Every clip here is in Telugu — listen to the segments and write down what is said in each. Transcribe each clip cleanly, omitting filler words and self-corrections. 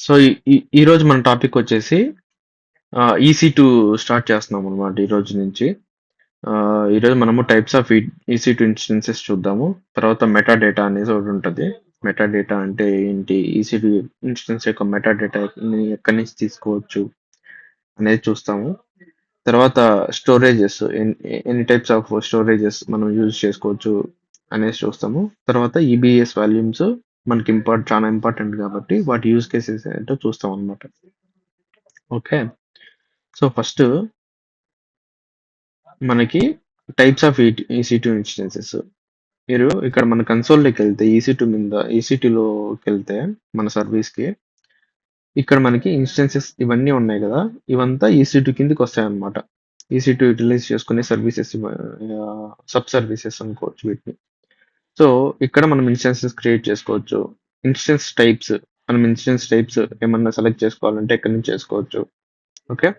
సో, ఈరోజు మన టాపిక్ వచ్చేసి ఈసీ2 స్టార్ట్ చేస్తున్నాం అనమాట ఈరోజు నుంచి. ఈరోజు మనము టైప్స్ ఆఫ్ ఈసీ2 ఇన్స్టెన్సెస్ చూద్దాము. తర్వాత మెటా డేటా అనేది ఒకటి ఉంటుంది. మెటా డేటా అంటే ఏంటి? ఈసీ2 ఇన్స్టెన్స్ యొక్క మెటా డేటాని ఎక్కడి నుంచి తీసుకోవచ్చు అనేది చూస్తాము. తర్వాత స్టోరేజెస్ ఎన్ని టైప్స్ ఆఫ్ స్టోరేజెస్ మనం యూజ్ చేసుకోవచ్చు అనేసి చూస్తాము. తర్వాత ఈబీఎస్ వాల్యూమ్స్ మనకి చాలా ఇంపార్టెంట్ కాబట్టి వాటి యూజ్ కేసెస్ ఏంటో చూస్తాం అనమాట. ఓకే. సో ఫస్ట్ మనకి టైప్స్ ఆఫ్ ఈసీ2 ఇన్స్టెన్సెస్. మీరు ఇక్కడ మన కన్సోల్లోకి వెళ్తే ఈసీ2లోకి వెళ్తే మన సర్వీస్కి ఇక్కడ మనకి ఇన్స్టెన్సెస్ ఇవన్నీ ఉన్నాయి కదా, ఇవంతా ఈసీ2 కిందకి వస్తాయి అనమాట. ఈసీ2 యూటిలైజ్ చేసుకునే సర్వీసెస్, సబ్ సర్వీసెస్ అనుకోవచ్చు వీటిని. సో ఇక్కడ మనం ఇన్స్టెన్సెస్ క్రియేట్ చేసుకోవచ్చు. ఇన్స్టెన్స్ టైప్స్, మనం ఇన్స్టెన్స్ టైప్స్ ఏమన్నా సెలెక్ట్ చేసుకోవాలంటే ఎక్కడి నుంచి చేసుకోవచ్చు. ఓకే.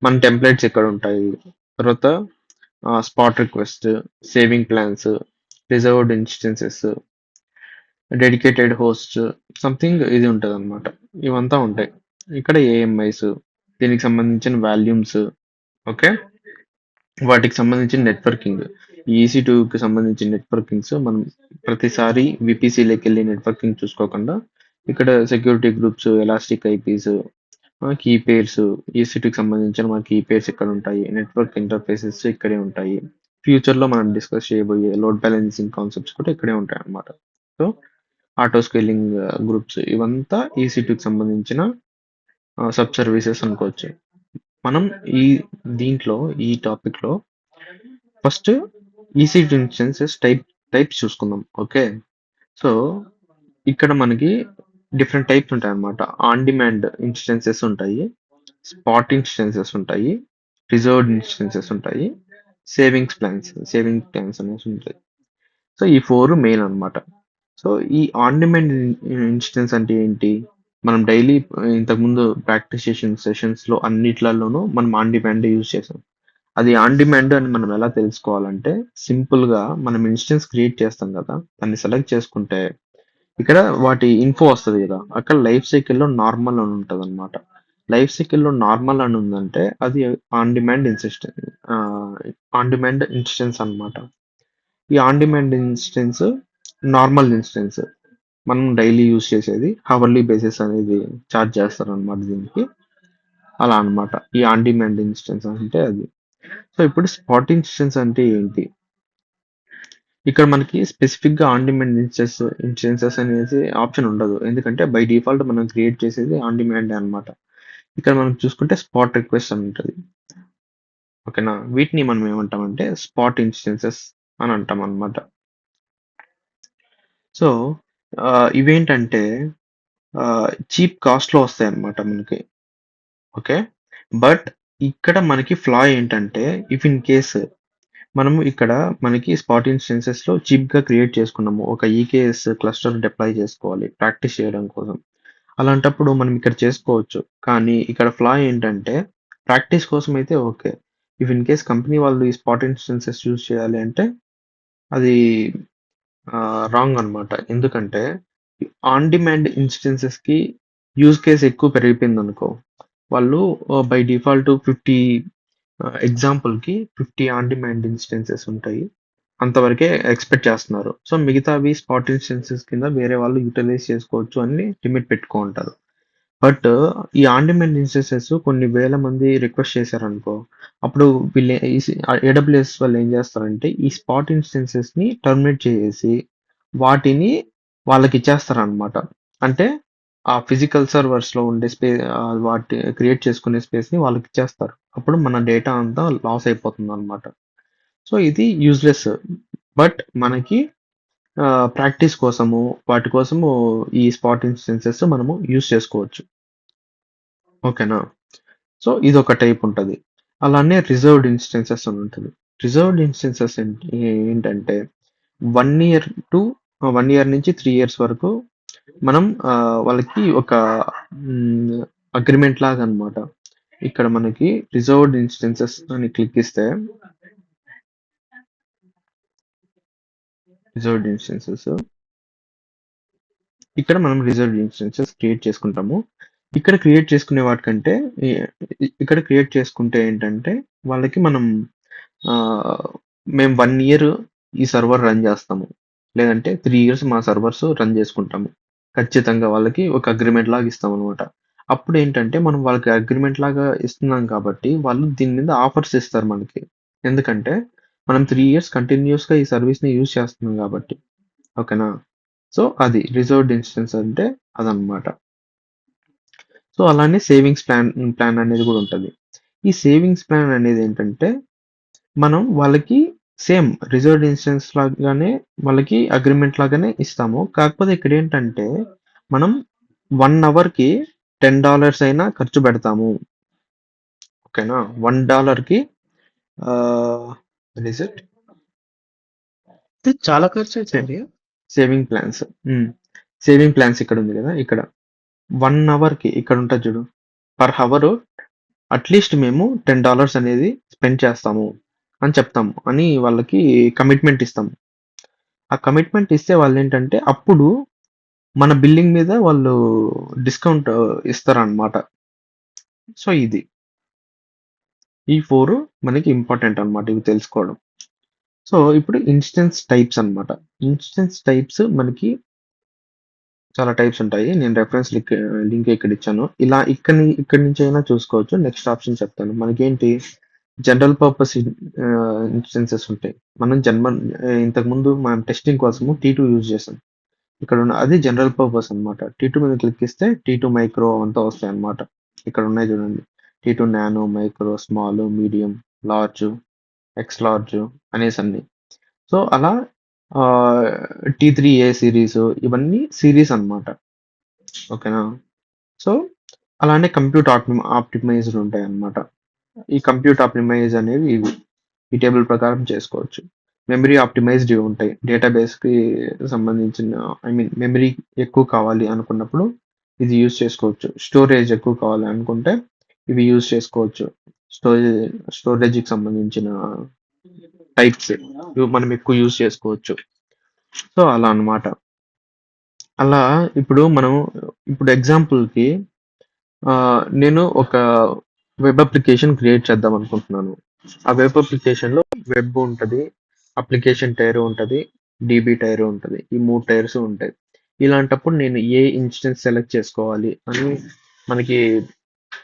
మన టెంప్లెట్స్ ఎక్కడ ఉంటాయి. తర్వాత spot request, saving plans, reserved instances, dedicated host, something ఇది ఉంటుంది అనమాట. ఇవంతా ఉంటాయి. ఇక్కడ ఏఎంఐస్, దీనికి సంబంధించిన వాల్యూమ్స్. ఓకే. వాటికి సంబంధించిన నెట్వర్కింగ్, ఈసీ2కి సంబంధించిన నెట్వర్కింగ్స్ మనం ప్రతిసారి విపిసిలోకి వెళ్ళి నెట్వర్కింగ్ చూసుకోకుండా ఇక్కడ security groups, elastic IPs, key pairs, ఈసీ2కి సంబంధించిన మన కీ పేర్స్ ఇక్కడ ఉంటాయి. నెట్వర్క్ ఇంటర్ఫేసెస్ ఇక్కడే ఉంటాయి. ఫ్యూచర్లో మనం డిస్కస్ చేయబోయే లోడ్ బ్యాలెన్సింగ్ కాన్సెప్ట్స్ కూడా ఇక్కడే ఉంటాయి అన్నమాట. సో ఆటో స్కేలింగ్ గ్రూప్స్, ఇవంతా ఈసీ2కి సంబంధించిన సబ్ సర్వీసెస్ అనుకోవచ్చు. మనం ఈ దీంట్లో ఈ టాపిక్లో ఫస్ట్ ఈసీ2 ఇన్స్టెన్సెస్ టైప్స్ చూసుకుందాం. ఓకే. సో ఇక్కడ మనకి డిఫరెంట్ టైప్స్ ఉంటాయి అన్నమాట. ఆన్ డిమాండ్ ఇన్స్టెన్సెస్ ఉంటాయి, స్పాట్ ఇన్స్టెన్సెస్ ఉంటాయి, రిజర్వ్డ్ ఇన్స్టెన్సెస్ ఉంటాయి, సేవింగ్ ప్లాన్స్ అనేసి ఉంటాయి. సో ఈ 4 మెయిన్ అన్నమాట. సో ఈ ఆన్ డిమాండ్ ఇన్స్టెన్స్ అంటే ఏంటి? మనం డైలీ ఇంతకుముందు ప్రాక్టీస్ చేసిన సెషన్స్లో అన్నిట్లలోనూ మనం ఆన్ డిమాండ్ యూజ్ చేసాం. అది ఆన్ డిమాండ్ అని మనం ఎలా తెలుసుకోవాలంటే, సింపుల్గా మనం ఇన్స్టెన్స్ క్రియేట్ చేస్తాం కదా, దాన్ని సెలెక్ట్ చేసుకుంటే ఇక్కడ వాటి ఇన్ఫో వస్తుంది కదా, అక్కడ లైఫ్ సైకిల్లో నార్మల్ అని ఉంటుంది అనమాట. లైఫ్ సైకిల్లో నార్మల్ అని ఉందంటే అది ఆన్ డిమాండ్ ఇన్స్టెన్స్ అనమాట. ఈ on demand instance normal instance మనం డైలీ యూజ్ చేసేది, హవర్లీ బేసిస్ అనేది చార్జ్ చేస్తారు అనమాట దీనికి. అలా అన్నమాట ఈ ఆన్ డిమాండ్ ఇన్స్టెన్స్ అంటే అది. సో ఇప్పుడు స్పాట్ ఇన్స్టెన్స్ అంటే ఏంటి? ఇక్కడ మనకి స్పెసిఫిక్ గా ఆన్ డిమాండ్ ఇన్స్టెన్సెస్ అనేసి ఆప్షన్ ఉండదు, ఎందుకంటే బై డిఫాల్ట్ మనం క్రియేట్ చేసేది ఆన్ డిమాండ్ అన్నమాట. ఇక్కడ మనం చూసుకుంటే స్పాట్ రిక్వెస్ట్ అని ఉంటుంది. ఓకేనా, వీటిని మనం ఏమంటామంటే స్పాట్ ఇన్స్టెన్సెస్ అని అంటాం అన్నమాట. సో ఇవేంటంటే చీప్ కాస్ట్ లో వస్తాయి అన్నమాట మనకి. ఓకే. బట్ ఇక్కడ మనకి ఫ్లా ఏంటంటే, ఇఫ్ ఇన్ కేస్ మనము ఇక్కడ మనకి స్పాట్ ఇన్స్టెన్సెస్ లో చీప్ గా క్రియేట్ చేసుకున్నాము, ఒక ఈకేఎస్ క్లస్టర్ డిప్లాయ్ చేసుకోవాలి ప్రాక్టీస్ చేయడం కోసం. అలాంటప్పుడు మనం ఇక్కడ చేసుకోవచ్చు. కానీ ఇక్కడ ఫ్లా ఏంటంటే, ప్రాక్టీస్ కోసం అయితే okay. If in case company వాళ్ళు ఈ స్పాట్ ఇన్స్టెన్సెస్ యూజ్ చేయాలి అంటే అది రాంగ్ అన్నమాట. ఎందుకంటే ఆన్ డిమాండ్ ఇన్స్టెన్సెస్ కి యూజ్ కేస్ ఎక్కువ పెరిగిపోయింది అనుకో, వాళ్ళు బై డిఫాల్ట్ 50 ఎగ్జాంపుల్కి 50 ఆన్ డిమాండ్ ఇన్స్టెన్సెస్ ఉంటాయి, అంతవరకే ఎక్స్పెక్ట్ చేస్తున్నారు. సో మిగతావి స్పాట్ ఇన్స్టెన్సెస్ కింద వేరే వాళ్ళు యూటిలైజ్ చేసుకోవచ్చు అని లిమిట్ పెట్టుకుంటారు. బట్ ఈ ఆన్ డిమాండ్ ఇన్స్టెన్సెస్ కొన్ని వేల మంది రిక్వెస్ట్ చేశారనుకో, అప్పుడు వీళ్ళు ఏడబ్ల్యూఎస్ వాళ్ళు ఏం చేస్తారంటే ఈ స్పాట్ ఇన్స్టెన్సెస్ ని టర్మినేట్ చేసేసి వాటిని వాళ్ళకి ఇచ్చేస్తారనమాట. అంటే ఆ ఫిజికల్ సర్వర్స్ లో ఉండే వాటి క్రియేట్ చేసుకునే స్పేస్ ని వాళ్ళకి ఇచ్చేస్తారు. అప్పుడు మన డేటా అంతా లాస్ అయిపోతుంది అనమాట. సో ఇది యూజ్లెస్. బట్ మనకి ప్రాక్టీస్ కోసము వాటి కోసము ఈ స్పాట్ ఇన్స్టెన్సెస్ మనము యూజ్ చేసుకోవచ్చు. ఓకేనా. సో ఇదొక టైప్ ఉంటుంది. అలానే రిజర్వ్డ్ ఇన్స్టెన్సెస్ అని ఉంటుంది. రిజర్వ్డ్ ఇన్స్టెన్సెస్ ఏంటంటే 1 ఇయర్ టు 1 ఇయర్ నుంచి 3 ఇయర్స్ వరకు మనం వాళ్ళకి ఒక అగ్రిమెంట్ లాగా అన్నమాట. ఇక్కడ మనకి రిజర్వ్డ్ ఇన్స్టెన్సెస్ అని క్లిక్ ఇస్తే రిజర్వ్డ్ ఇన్స్టెన్సెస్ ఇక్కడ మనం రిజర్వ్డ్ ఇన్స్టెన్సెస్ క్రియేట్ చేసుకుంటాము. ఇక్కడ క్రియేట్ చేసుకునే వాటికంటే ఇక్కడ క్రియేట్ చేసుకుంటే ఏంటంటే వాళ్ళకి మనం మేము 1 ఇయర్ ఈ సర్వర్ రన్ చేస్తాము, లేదంటే 3 ఇయర్స్ మా సర్వర్స్ రన్ చేసుకుంటాము, ఖచ్చితంగా వాళ్ళకి ఒక అగ్రిమెంట్ లాగా ఇస్తాం అనమాట. అప్పుడు ఏంటంటే మనం వాళ్ళకి అగ్రిమెంట్ లాగా ఇస్తున్నాం కాబట్టి వాళ్ళు దీని మీద ఆఫర్స్ ఇస్తారు మనకి. ఎందుకంటే మనం 3 ఇయర్స్ కంటిన్యూస్గా ఈ సర్వీస్ని యూజ్ చేస్తున్నాం కాబట్టి. ఓకేనా? సో అది రిజర్వ్డ్ ఇన్స్టెన్స్ అంటే అదనమాట. సో అలానే సేవింగ్స్ ప్లాన్ అనేది కూడా ఉంటుంది. ఈ సేవింగ్స్ ప్లాన్ అనేది ఏంటంటే మనం వాళ్ళకి సేమ్ రిజర్వ్డ్ ఇన్స్టెన్స్ లాగానే వాళ్ళకి అగ్రిమెంట్ లాగానే ఇస్తాము. కాకపోతే ఇక్కడ ఏంటంటే మనం 1 అవర్కి $10 అయినా ఖర్చు పెడతాము. ఓకేనా? $1కి ఇట్ ఇది చాలా ఖర్చు అవుతుంది. Saving plans. సేవింగ్ ప్లాన్స్ ఇక్కడ ఉంది కదా, ఇక్కడ 1 అవర్కి ఇక్కడ ఉంటుంది చూడు, పర్ అవర్ అట్లీస్ట్ మేము $10 అనేది స్పెండ్ చేస్తాము అని చెప్తాము అని వాళ్ళకి కమిట్మెంట్ ఇస్తాము. ఆ కమిట్మెంట్ ఇస్తే వాళ్ళు ఏంటంటే అప్పుడు మన బిల్లింగ్ మీద వాళ్ళు డిస్కౌంట్ ఇస్తారనమాట. సో ఇది ఈ 4 మనకి ఇంపార్టెంట్ అనమాట ఇవి తెలుసుకోవడం. సో ఇప్పుడు ఇన్స్టెన్స్ టైప్స్ అనమాట. ఇన్స్టెన్స్ టైప్స్ మనకి చాలా టైప్స్ ఉంటాయి. నేను రెఫరెన్స్ లింక్ ఇక్కడ ఇచ్చాను. ఇలా ఇక్కడి నుంచి అయినా చూసుకోవచ్చు. నెక్స్ట్ ఆప్షన్ చెప్తాను. మనకేంటి జనరల్ పర్పస్ ఇన్స్టెన్సెస్ ఉంటాయి. మనం ఇంతకుముందు మనం టెస్టింగ్ కోసము T2 యూజ్ చేసాం. ఇక్కడ ఉన్న అది జనరల్ పర్పస్ అనమాట. T2 మీద క్లిక్ ఇస్తే T2 మైక్రో అంతా వస్తాయి అనమాట. ఇక్కడ ఉన్నాయి చూడండి. T2 nano, micro, small, medium, large, X large అనేసి అన్ని. సో అలా T3A సిరీస్ ఇవన్నీ సిరీస్ అన్నమాట. ఓకేనా? సో అలానే కంప్యూట్ ఆప్టిమైజ్డ్ ఉంటాయి అన్నమాట. ఈ కంప్యూట్ ఆప్టిమైజ్ అనేవి ఇవి ఈ టేబుల్ ప్రకారం చేసుకోవచ్చు. మెమరీ ఆప్టిమైజ్డ్ ఇవి ఉంటాయి. డేటాబేస్కి సంబంధించిన మెమరీ ఎక్కువ కావాలి అనుకున్నప్పుడు ఇది యూజ్ చేసుకోవచ్చు. స్టోరేజ్ ఎక్కువ కావాలి అనుకుంటే ఇవి యూజ్ చేసుకోవచ్చు. స్టోరేజ్కి సంబంధించిన టైప్స్ ఇవి మనం ఎక్కువ యూజ్ చేసుకోవచ్చు. సో అలా అన్నమాట. అలా ఇప్పుడు ఎగ్జాంపుల్కి నేను ఒక వెబ్ అప్లికేషన్ క్రియేట్ చేద్దాం అనుకుంటున్నాను. ఆ వెబ్ అప్లికేషన్లో వెబ్ ఉంటుంది, అప్లికేషన్ టైర్ ఉంటుంది, డీబీ టైర్ ఉంటుంది. ఈ 3 టైర్స్ ఉంటాయి. ఇలాంటప్పుడు నేను ఏ ఇన్స్టెన్స్ సెలెక్ట్ చేసుకోవాలి అని మనకి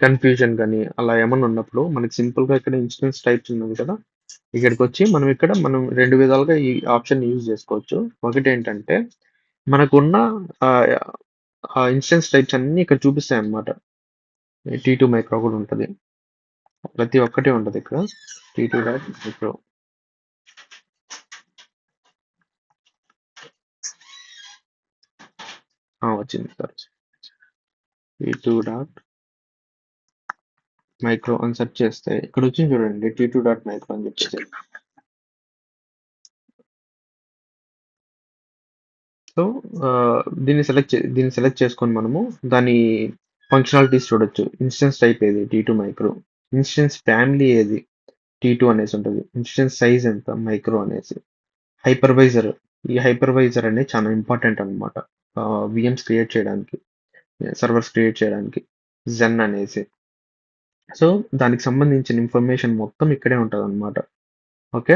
కన్ఫ్యూజన్ కానీ అలా ఏమన్నా ఉన్నప్పుడు మనకి సింపుల్గా ఇక్కడ ఇన్స్టెన్స్ టైప్స్ ఉన్నది కదా, ఇక్కడికి వచ్చి మనం 2 విధాలుగా ఈ ఆప్షన్ యూజ్ చేసుకోవచ్చు. ఒకటి ఏంటంటే మనకున్న ఆ ఇన్స్టెన్స్ టైప్స్ అన్ని ఇక్కడ చూపిస్తాయి అన్నమాట. T2 మైక్రో కూడా ఉంటుంది. ప్రతి ఒక్కటి ఉంటుంది ఇక్కడ. T2 డాట్ మైక్రో వచ్చింది సార్. T2 డాట్ మైక్రో అని సెర్చ్ చేస్తే ఇక్కడ వచ్చింది చూడండి, T2 డాట్ మైక్రో అని చెప్పేసి. సో దీన్ని సెలెక్ట్ చేసుకొని మనము దాని ఫంక్షనాలిటీస్ చూడొచ్చు. ఇన్స్టెన్స్ టైప్ ఏది T2 మైక్రో, ఇన్స్టెన్స్ ఫ్యామిలీ ఏది T2 అనేసి ఉంటుంది, ఇన్స్టెన్స్ సైజ్ ఎంత మైక్రో అనేసి, హైపర్వైజర్ ఈ హైపర్వైజర్ అనేది చాలా ఇంపార్టెంట్ అనమాట విఎమ్స్ క్రియేట్ చేయడానికి, సర్వర్స్ క్రియేట్ చేయడానికి, జెన్ అనేసి. సో దానికి సంబంధించిన ఇన్ఫర్మేషన్ మొత్తం ఇక్కడే ఉంటుంది అనమాట. ఓకే.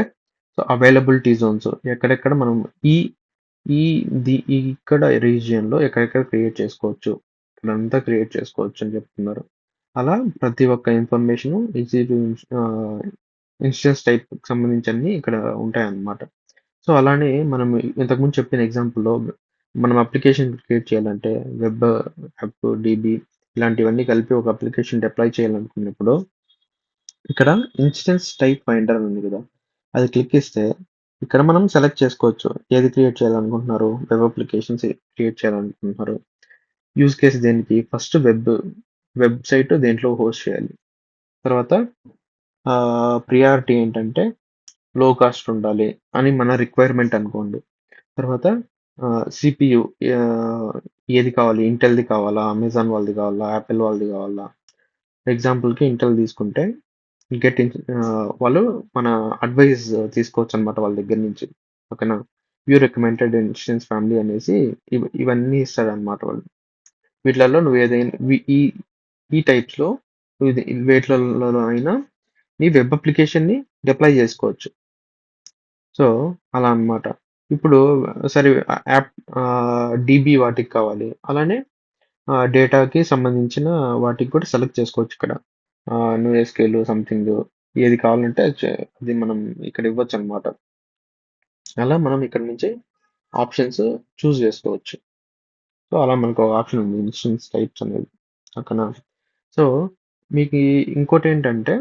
సో అవైలబిలిటీ జోన్స్ ఎక్కడెక్కడ మనం ఈ ఈ ఇక్కడ రీజియన్లో ఎక్కడెక్కడ క్రియేట్ చేసుకోవచ్చు, ఇక్కడంతా క్రియేట్ చేసుకోవచ్చు అని చెప్తున్నారు. అలా ప్రతి ఒక్క ఇన్ఫర్మేషన్ ఇన్స్టెన్స్ టైప్ సంబంధించి అన్ని ఇక్కడ ఉంటాయి అన్నమాట. సో అలానే మనం ఇంతకుముందు చెప్పిన ఎగ్జాంపుల్లో మనం అప్లికేషన్ క్రియేట్ చేయాలంటే వెబ్ యాప్, డీబీ ఇలాంటివన్నీ కలిపి ఒక అప్లికేషన్ డిప్లాయ్ చేయాలనుకున్నప్పుడు ఇక్కడ ఇన్స్టెన్స్ టైప్ ఫైండర్ ఉంది కదా, అది క్లిక్ ఇస్తే ఇక్కడ మనం సెలెక్ట్ చేసుకోవచ్చు ఏది క్రియేట్ చేయాలనుకుంటున్నారు. వెబ్ అప్లికేషన్స్ క్రియేట్ చేయాలనుకుంటున్నారు. యూజ్ కేసు దేనికి, ఫస్ట్ వెబ్సైట్ దేంట్లో హోస్ట్ చేయాలి, తర్వాత ప్రియారిటీ ఏంటంటే లో కాస్ట్ ఉండాలి అని మన రిక్వైర్మెంట్ అనుకోండి. తర్వాత సిపియు ఏది కావాలి, ఇంటెల్ది కావాలా, అమెజాన్ వాళ్ళది కావాలా, యాపిల్ వాళ్ళది కావాలా. ఎగ్జాంపుల్కి ఇంటెల్ తీసుకుంటే వాళ్ళు మన అడ్వైస్ తీసుకోవచ్చు అనమాట వాళ్ళ దగ్గర నుంచి. ఓకేనా? వ్యూ రికమెండెడ్ ఇన్స్టెన్స్ ఫ్యామిలీ అనేసి ఇవన్నీ ఇస్తారనమాట వాళ్ళు. వీటిలలో నువ్వు ఏదైనా ఈ ఈ టైప్స్లో నువ్వు వేటిలలో అయినా నీ వెబ్ అప్లికేషన్ని డిప్లాయ్ చేసుకోవచ్చు. సో అలా అన్నమాట. ఇప్పుడు సరే యాప్ డీబీ వాటికి కావాలి. అలానే డేటాకి సంబంధించిన వాటికి కూడా సెలెక్ట్ చేసుకోవచ్చు ఇక్కడ. NoSQL సంథింగ్ ఏది కావాలంటే అది మనం ఇక్కడ ఇవ్వచ్చు అనమాట. అలా మనం ఇక్కడ నుంచి ఆప్షన్స్ చూస్ చేసుకోవచ్చు. సో అలా మనకు ఒక ఆప్షన్ ఉంది ఇన్స్టెన్స్ టైప్స్ అనేది ఓకేనా. సో మీకు ఇంకోటి ఏంటంటే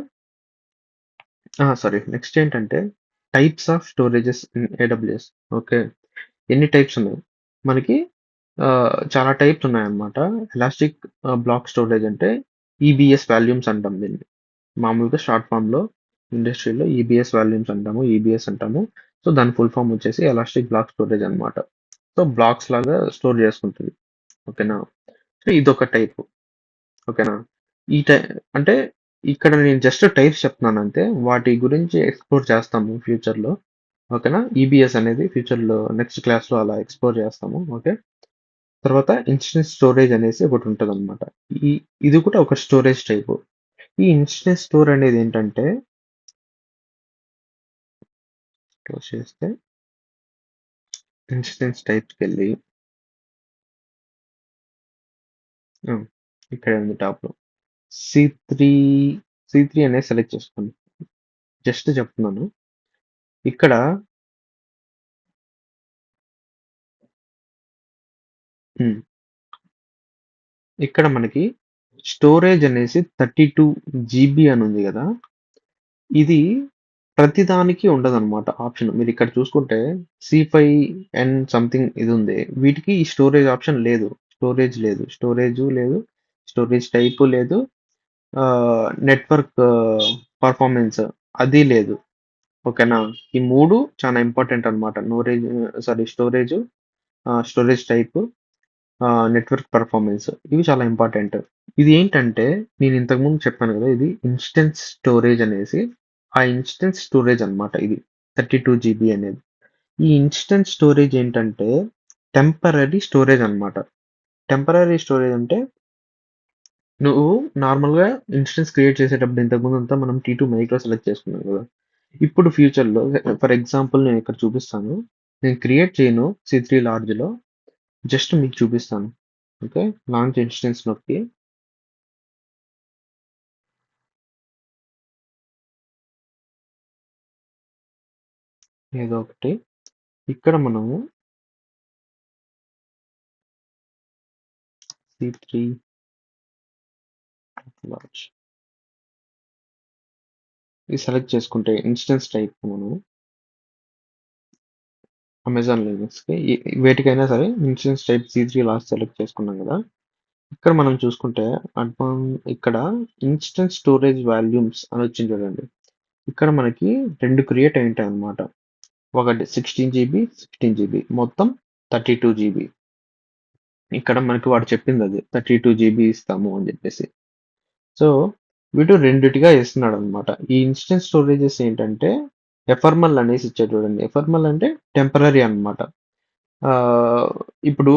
సారీ నెక్స్ట్ ఏంటంటే types of storages in AWS. Okay, ఎన్ని టైప్స్ ఉన్నాయి మనకి? చాలా టైప్స్ ఉన్నాయన్నమాట. ఎలాస్టిక్ బ్లాక్ స్టోరేజ్ అంటే ఈబిఎస్ వాల్యూమ్స్ అంటాం దీన్ని. మామూలుగా షార్ట్ ఫామ్లో ఇండస్ట్రీలో ఈబిఎస్ వాల్యూమ్స్ అంటాము, ఈబిఎస్ అంటాము. సో దాని ఫుల్ ఫామ్ వచ్చేసి ఎలాస్టిక్ బ్లాక్ స్టోరేజ్ అన్నమాట. సో బ్లాక్స్ లాగా స్టోర్ చేసుకుంటుంది. ఓకేనా. సో ఇదొక టైప్. ఓకేనా. ఈ టై అంటే ఇక్కడ నేను జస్ట్ టైప్స్ చెప్తున్నాను అంతే. వాటి గురించి ఎక్స్ప్లోర్ చేస్తాము ఫ్యూచర్లో. ఓకేనా. ఈబిఎస్ అనేది ఫ్యూచర్లో నెక్స్ట్ క్లాస్లో అలా ఎక్స్ప్లోర్ చేస్తాము. ఓకే. తర్వాత ఇన్స్టెన్స్ స్టోరేజ్ అనేసి ఒకటి ఉంటుంది అనమాట. ఇది కూడా ఒక స్టోరేజ్ టైప్. ఈ ఇన్స్టెన్స్ స్టోర్ అనేది ఏంటంటే క్లోజ్ చేస్తే ఇన్స్టెన్స్ టైప్కి వెళ్ళి ఇక్కడ ఉంది టాప్లో C3 అనేది సెలెక్ట్ చేసుకోండి. జస్ట్ చెప్తున్నాను ఇక్కడ ఇక్కడ మనకి స్టోరేజ్ అనేసి 32 GB అని ఉంది కదా. ఇది ప్రతిదానికి ఉండదన్నమాట ఆప్షన్. మీరు ఇక్కడ చూసుకుంటే C5N సంథింగ్ ఇది ఉంది. వీటికి ఈ స్టోరేజ్ ఆప్షన్ లేదు. స్టోరేజ్ లేదు, స్టోరేజ్ టైప్ లేదు, నెట్వర్క్ పర్ఫార్మెన్స్ అది లేదు. ఓకేనా. ఈ 3 చాలా ఇంపార్టెంట్ అనమాట. స్టోరేజ్ టైప్, నెట్వర్క్ పర్ఫార్మెన్స్ ఇవి చాలా ఇంపార్టెంట్. ఇది ఏంటంటే నేను ఇంతకుముందు చెప్పాను కదా, ఇది ఇన్స్టెన్స్ స్టోరేజ్ అనేసి. ఆ ఇన్స్టెన్స్ స్టోరేజ్ అన్నమాట ఇది 32 GB అనేది. ఈ ఇన్స్టెన్స్ స్టోరేజ్ ఏంటంటే టెంపరరీ స్టోరేజ్ అన్నమాట. టెంపరరీ స్టోరేజ్ అంటే నువ్వు నార్మల్గా ఇన్స్టెన్స్ క్రియేట్ చేసేటప్పుడు ఇంతకుముందు అంతా మనం T2 మైక్రో సెలెక్ట్ చేసుకున్నాం కదా. ఇప్పుడు ఫ్యూచర్లో ఫర్ ఎగ్జాంపుల్ నేను ఇక్కడ చూపిస్తాను. నేను క్రియేట్ చేయను C3 లార్జ్లో, జస్ట్ మీకు చూపిస్తాను. ఓకే, లాంచ్ ఇన్స్టెన్స్ నొక్కి ఏదో ఒకటి ఇక్కడ మనము C3 లార్జ్ ఇది సెలెక్ట్ చేసుకుంటే ఇన్స్టెన్స్ టైప్ మనం అమెజాన్ లినక్స్కి వేటికైనా సరే instance type C3 large select చేసుకున్నాం కదా. ఇక్కడ మనం చూసుకుంటే ఇక్కడ ఇన్స్టెన్స్ స్టోరేజ్ వాల్యూమ్స్ అని వచ్చింది చూడండి. ఇక్కడ మనకి 2 క్రియేట్ అయి ఉంటాయి అన్నమాట. ఒకటి 16 GB మొత్తం 32 GB. ఇక్కడ మనకి వాడు చెప్పింది అది 32 GB ఇస్తాము అని చెప్పేసి. సో వీడు రెండిటిగా ఇస్తున్నాడు అనమాట. ఈ ఇన్స్టెన్స్ స్టోరేజెస్ ఏంటంటే ఎఫర్మల్ అనేసి ఇచ్చాడు చూడండి. ఎఫర్మల్ అంటే టెంపరరీ అన్నమాట. ఇప్పుడు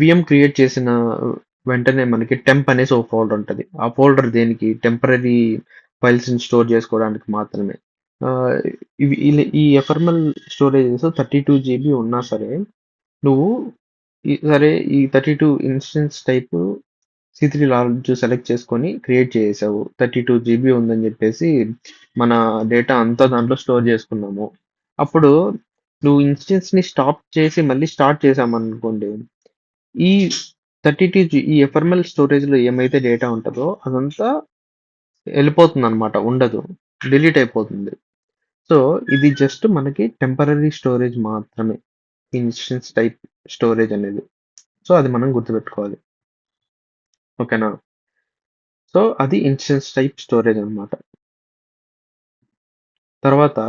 విఎం క్రియేట్ చేసిన వెంటనే మనకి టెంప్ అనేసి ఒక ఫోల్డర్ ఉంటుంది. ఆ ఫోల్డర్ దేనికి? టెంపరరీ ఫైల్స్ని స్టోర్ చేసుకోవడానికి మాత్రమే. ఈ ఎఫర్మల్ స్టోరేజెస్ 32 GB ఉన్నా సరే నువ్వు సరే ఈ 32 instance type C3 large select చేసుకొని క్రియేట్ చేసావు. 32 GB ఉందని చెప్పేసి మన డేటా అంతా దాంట్లో స్టోర్ చేసుకున్నాము. అప్పుడు నువ్వు ఇన్స్టెన్స్ని స్టాప్ చేసి మళ్ళీ స్టార్ట్ చేసామనుకోండి, ఈ 32 ఈ ఎఫర్మల్ స్టోరేజ్లో ఏమైతే డేటా ఉంటుందో అదంతా వెళ్ళిపోతుంది అనమాట, ఉండదు, డిలీట్ అయిపోతుంది. సో ఇది జస్ట్ మనకి టెంపరరీ స్టోరేజ్ మాత్రమే ఇన్స్టెన్స్ టైప్ స్టోరేజ్ అనేది. సో అది మనం గుర్తుపెట్టుకోవాలి. ఓకేనా. సో అది ఇన్స్టెన్స్ టైప్ స్టోరేజ్ అనమాట. తర్వాత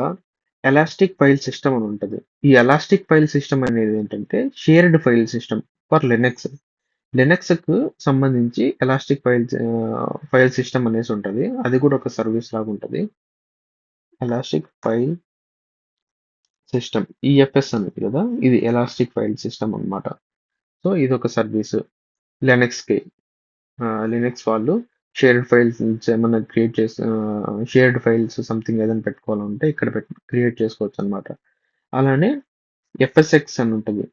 ఎలాస్టిక్ ఫైల్ సిస్టమ్ అని ఉంటుంది. ఈ ఎలాస్టిక్ ఫైల్ సిస్టమ్ అనేది ఏంటంటే shared file system for Linux. లినక్స్కు సంబంధించి ఎలాస్టిక్ ఫైల్ సిస్టమ్ అనేసి ఉంటుంది. అది కూడా ఒక సర్వీస్ లాగా ఉంటుంది. ఎలాస్టిక్ ఫైల్ సిస్టమ్ ఈఎఫ్ఎస్ అనేది కదా, ఇది ఎలాస్టిక్ ఫైల్ సిస్టమ్ అన్నమాట. సో ఇది ఒక సర్వీస్. లినక్స్‌కి. లినక్స్ వాళ్ళు షేర్డ్ ఫైల్స్ నుంచి ఏమన్నా క్రియేట్ చేసి షేర్డ్ ఫైల్స్ సంథింగ్ ఏదైనా పెట్టుకోవాలంటే ఇక్కడ క్రియేట్ చేసుకోవచ్చనమాట. అలానే ఎఫ్ఎస్ఎక్స్ అని ఉంటది.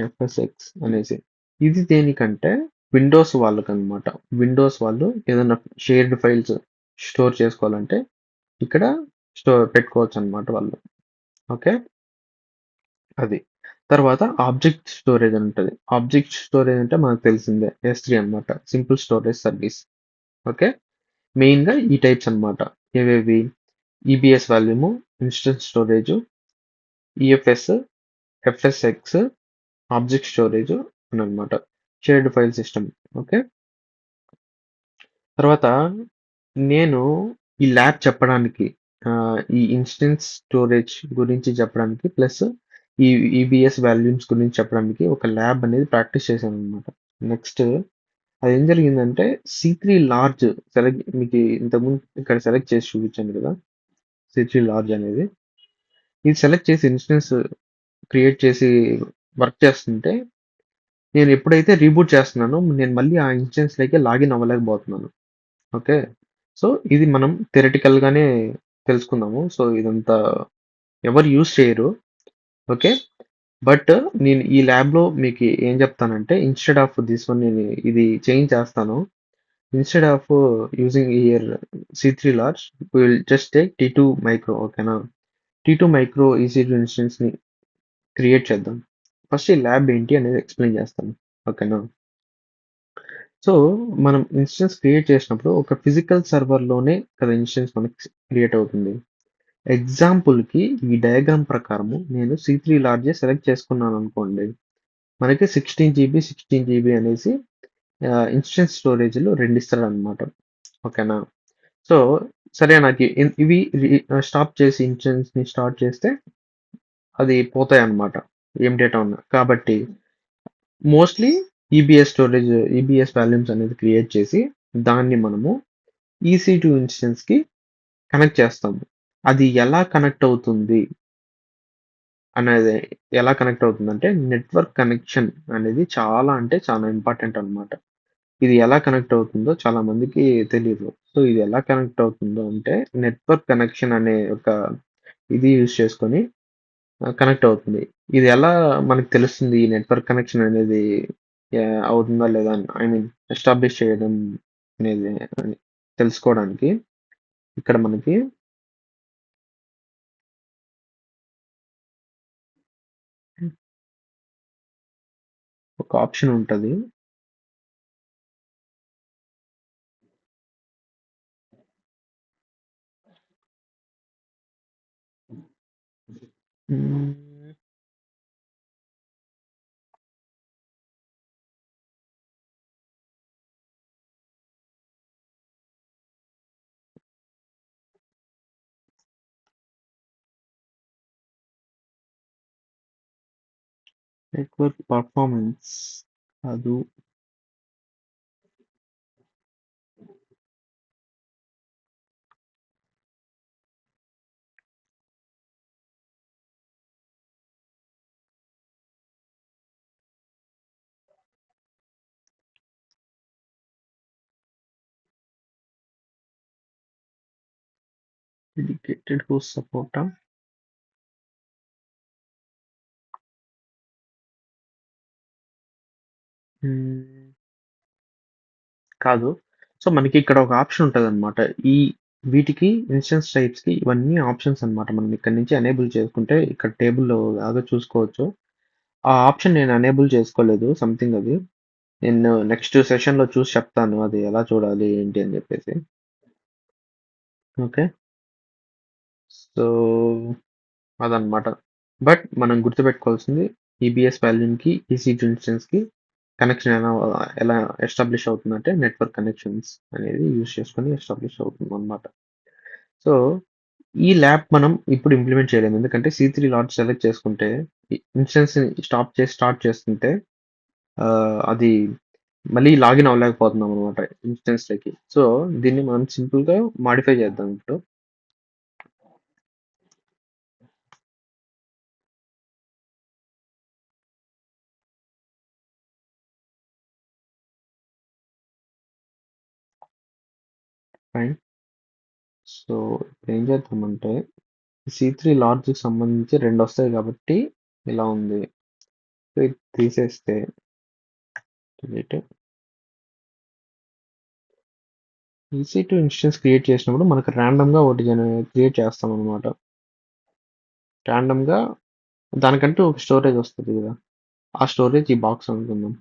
ఎఫ్ఎస్ఎక్స్ అనేసి. ఇది దేనికంటే విండోస్ వాళ్ళకనమాట. విండోస్ వాళ్ళు ఏదైనా షేర్డ్ ఫైల్స్ స్టోర్ చేసుకోవాలంటే ఇక్కడ పెట్టుకోవచ్చనమాట వాళ్ళు. ఓకే. అది. తర్వాత ఆబ్జెక్ట్ స్టోరేజ్ అని ఉంటది. ఆబ్జెక్ట్ స్టోరేజ్ అంటే మనకు తెలిసిందే. S3 అనమాట. Simple storage service. ఓకే. మెయిన్‌గా ఈ టైప్స్ అనమాట. ఏవేవి? EBS volume, instance storage, EFS, FSx, object storage అనమాట. Shared file system. ఓకే. తర్వాత నేను ఈ ల్యాబ్ చెప్పడానికి ఈ ఇన్స్టెన్స్ స్టోరేజ్ గురించి చెప్పడానికి ప్లస్ ఈ ఈబీఎస్ వాల్యూమ్స్ గురించి చెప్పడానికి ఒక ల్యాబ్ అనేది ప్రాక్టీస్ చేశాను అనమాట. నెక్స్ట్ అదేం జరిగిందంటే C3 లార్జ్ మీకు ఇంతకుముందు ఇక్కడ సెలెక్ట్ చేసి చూపించాను కదా! C3 లార్జ్ అనేది. ఇది సెలెక్ట్ చేసి ఇన్స్టెన్స్ క్రియేట్ చేసి వర్క్ చేస్తుంటే నేను ఎప్పుడైతే రీబూట్ చేస్తున్నానో నేను మళ్ళీ ఆ ఇన్స్టెన్స్‌లోకి లాగిన్ అవ్వలేకపోతున్నాను. ఓకే. సో, ఇది మనం థియరిటికల్ గానే తెలుసుకుందాము. సో, ఇదంతా ఎవరు యూజ్ చేయరు. ఓకే. బట్ నేను ఈ ల్యాబ్‌లో మీకు ఏం చెప్తానంటే ఇన్‌స్టెడ్ ఆఫ్ థిస్ వన్ నేను ఇది చేంజ్ చేస్తాను. Instead of using here C3 large we will just take T2 micro ఓకేనా? T2 మైక్రో EC2 ఇన్స్టెన్స్‌ని క్రియేట్ చేద్దాం. ఫస్ట్ ఈ ల్యాబ్ ఏంటి అనేది ఎక్స్‌ప్లెయిన్ చేస్తాను. ఓకేనా? సో, మనం ఇన్స్టెన్స్ క్రియేట్ చేసినప్పుడు ఒక ఫిజికల్ సర్వర్‌లోనే కదా ఇన్స్టెన్స్ మనకి క్రియేట్ అవుతుంది. ఎగ్జాంపుల్‌కి ఈ డయాగ్రామ్ ప్రకారము నేను C3 లార్జే సెలెక్ట్ చేసుకున్నాననుకోండి. మనకి 16 జీబీ, 16 జీబీ అనేసి ఇన్స్టెన్స్ స్టోరేజ్‌లు 2 ఇస్తాడనమాట. ఓకేనా? సో, సరే నాకు ఇవి స్టాప్ చేసి ఇన్స్టెన్స్‌ని స్టార్ట్ చేస్తే అది పోతాయన్నమాట. ఏం డేటా ఉన్నా. కాబట్టి మోస్ట్‌లీ ఈబీఎస్ వాల్యూమ్స్ అనేది క్రియేట్ చేసి దాన్ని మనము EC2 ఇన్స్టెన్స్‌కి కనెక్ట్ చేస్తాము. అది ఎలా కనెక్ట్ అవుతుంది అనేది ఎలా కనెక్ట్ అవుతుందంటే నెట్వర్క్ కనెక్షన్ అనేది చాలా అంటే చాలా ఇంపార్టెంట్ అన్నమాట. ఇది ఎలా కనెక్ట్ అవుతుందో చాలా మందికి తెలీదు. సో, ఇది ఎలా కనెక్ట్ అవుతుందో అంటే నెట్వర్క్ కనెక్షన్ అనే ఒక ఇది యూజ్ చేసుకొని కనెక్ట్ అవుతుంది. ఇది ఎలా మనకు తెలుస్తుంది ఈ నెట్వర్క్ కనెక్షన్ అనేది అవుతుందా లేదా అని ఐ మీన్ ఎస్టాబ్లిష్ చేయడం అనేది అని తెలుసుకోవడానికి ఇక్కడ మనకి ఒక ఆప్షన్ ఉంటది. హ్మ్. నెట్వర్క్ పర్ఫార్మెన్స్ కాదు. డెడికేటెడ్ హోస్ట్ సపోర్టా? హ్మ్. కాదు. సో, మనకి ఇక్కడ ఒక ఆప్షన్ ఉంటదనమాట. ఈ వీటికి ఇన్స్టెన్స్ టైప్స్‌కి ఇవన్నీ ఆప్షన్స్ అన్నమాట. మనం ఇక్కడ నుంచి ఎనేబుల్ చేసుకుంటే ఇక్కడ టేబుల్‌లో లాగా చూసుకోవచ్చు. ఆ ఆప్షన్ నేను ఎనేబుల్ చేసుకోలేదు. సంథింగ్ అది. నేను నెక్స్ట్ సెషన్‌లో చూసి చెప్తాను. అది ఎలా చూడాలి ఏంటి అని చెప్పేసి. ఓకే. సో, అదనమాట. బట్ మనం గుర్తుపెట్టుకోవాల్సింది ఈబీఎస్ వాల్యూమ్‌కి, ఈసీ2 ఇన్స్టెన్స్‌కి కనెక్షన్ ఎలా ఎస్టాబ్లిష్ అవుతుందంటే నెట్వర్క్ కనెక్షన్స్ అనేది యూజ్ చేసుకొని ఎస్టాబ్లిష్ అవుతుందన్నమాట. సో, ఈ ల్యాబ్ మనం ఇప్పుడు ఇంప్లిమెంట్ చేయలేము. ఎందుకంటే C3 లాట్ సెలెక్ట్ చేసుకుంటే ఇన్స్టెన్స్‌ని స్టార్ట్ చేస్తుంటే అది మళ్ళీ లాగిన్ అవ్వలేకపోతున్నామనమాట ఇన్స్టెన్స్‌లోకి. సో, దీన్ని మనం సింపుల్‌గా మోడిఫై చేద్దాం ఇప్పుడు. ఫైన్. సో ఇప్పుడు ఏం చేద్దామంటే C3 లార్జ్కి సంబంధించి 2 వస్తాయి కాబట్టి ఇలా ఉంది. సో ఇది తీసేస్తే delete. EC2 ఇన్స్టెన్స్ క్రియేట్ చేసినప్పుడు మనకు ర్యాండమ్గా ఒకటి క్రియేట్ చేస్తాం అనమాట. ర్యాండమ్గా దానికంటూ ఒక స్టోరేజ్ వస్తుంది కదా, ఆ స్టోరేజ్ ఈ బాక్స్ అనుకుందాం.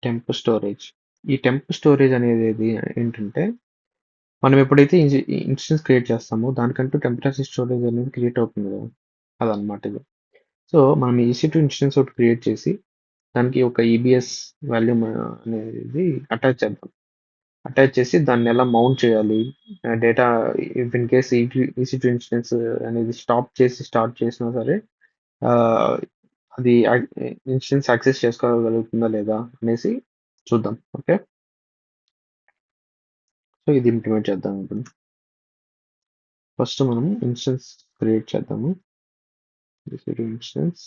Temp storage. ఈ టెంప్ స్టోరేజ్ అనేది ఏంటంటే మనం ఎప్పుడైతే ఇన్స్టెన్స్ క్రియేట్ చేస్తామో దానికంటూ టెంపరరీ స్టోరేజ్ అనేది క్రియేట్ అవుతుంది కదా, అదనమాట ఇది. సో మనం EC2 ఇన్స్టెన్స్ ఒకటి క్రియేట్ చేసి దానికి ఒక EBS వాల్యూమ్ అనేది అటాచ్ చేద్దాం. అటాచ్ చేసి దాన్ని ఎలా మౌంట్ చేయాలి, data if in case EC2 instance అనేది స్టార్ట్ చేసినా సరే ఆ, అది ఇన్స్టెన్స్ యాక్సెస్ చేసుకోగలుగుతుందా లేదా అనేసి చూద్దాం. ఓకే, సో ఇది ఇంప్లిమెంట్ చేద్దాం ఇప్పుడు. ఫస్ట్ మనం ఇన్స్టెన్స్ క్రియేట్ చేద్దాము. ఇన్స్టెన్స్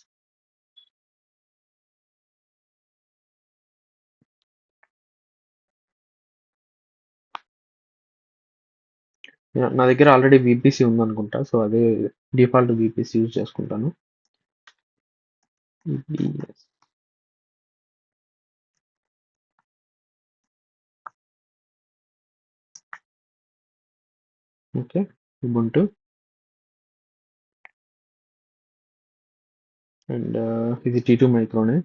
నా దగ్గర ఆల్రెడీ VPC ఉందనుకుంటా, సో అదే డిఫాల్ట్ VPC యూజ్ చేసుకుంటాను. EBS. ఓకే, ubuntu అండ్ ఇది T2 మైక్రోనే.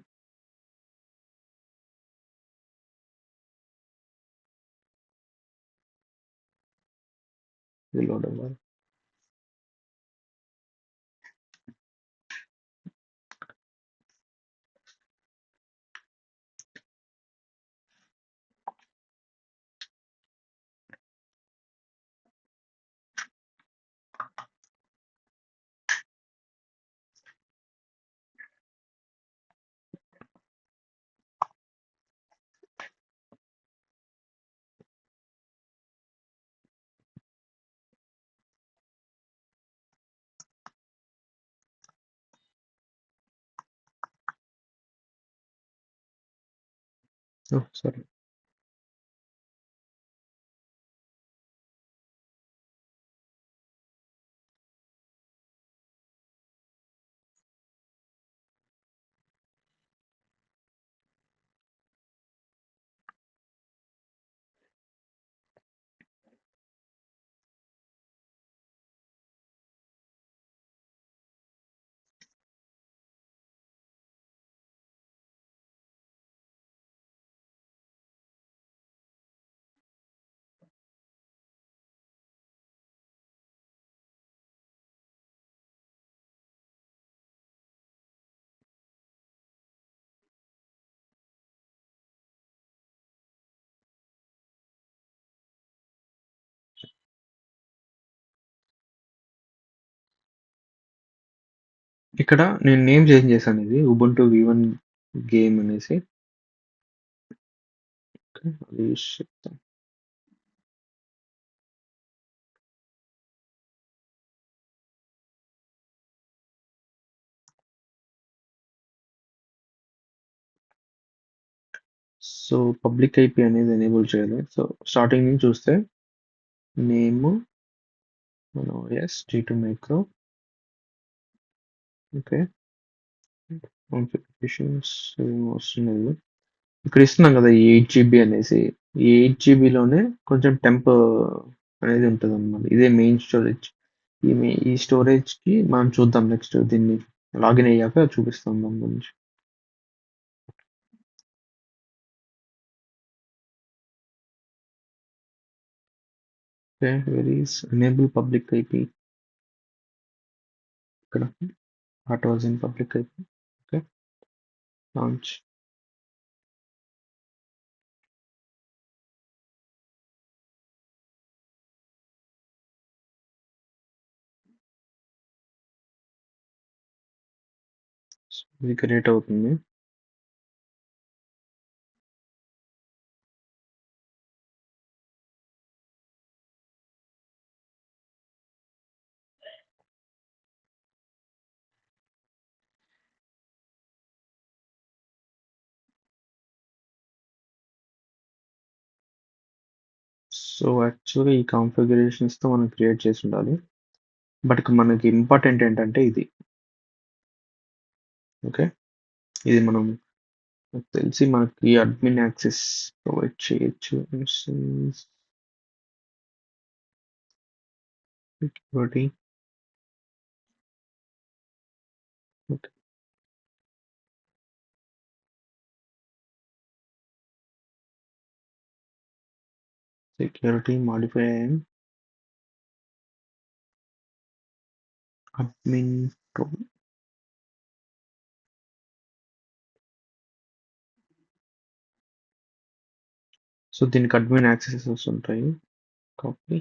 ఇది లోడ్ అవ్వాలి. సరే, ఇక్కడ నేను నేమ్ చేంజ్ చేశాను, ఇది Ubuntu V1 గేమ్ అనేసి. Okay, అది use చేద్దాం. సో పబ్లిక్ IP అనేది ఎనేబుల్ చేయాలి. సో స్టార్టింగ్ నుంచి చూస్తే నేమ్ మన OS T2 micro. Okay, configurations అవసరం లేదు. ఇక్కడ ఇస్తున్నాం కదా ఈ 8 GB అనేసి, ఈ 8 GB లోనే కొంచెం టెంప్ అనేది ఉంటుంది అన్నమాట. ఇదే మెయిన్ స్టోరేజ్. ఈ స్టోరేజ్ కి మనం చూద్దాం నెక్స్ట్, దీన్ని లాగిన్ అయ్యాక చూపిస్తాం దాని గురించి. Okay, where is enable public IP. ఇక్కడ auto in public IP. Okay, launch. ఇది క్రియేట్ అవుతుంది. సో యాక్చువల్‌గా ఈ కాన్ఫిగరేషన్స్‌తో మనం క్రియేట్ చేసి ఉండాలి. బట్ మనకి ఇంపార్టెంట్ ఏంటంటే ఇది. ఓకే. ఇది మనం నాకు తెలిసి మనకి అడ్మిన్ యాక్సెస్ ప్రొవైడ్ చేయొచ్చు. Security. Okay. Security modify admin pro. So దీనికి అడ్మిన్ యాక్సెసెస్ ఉంటాయి. కాపీ.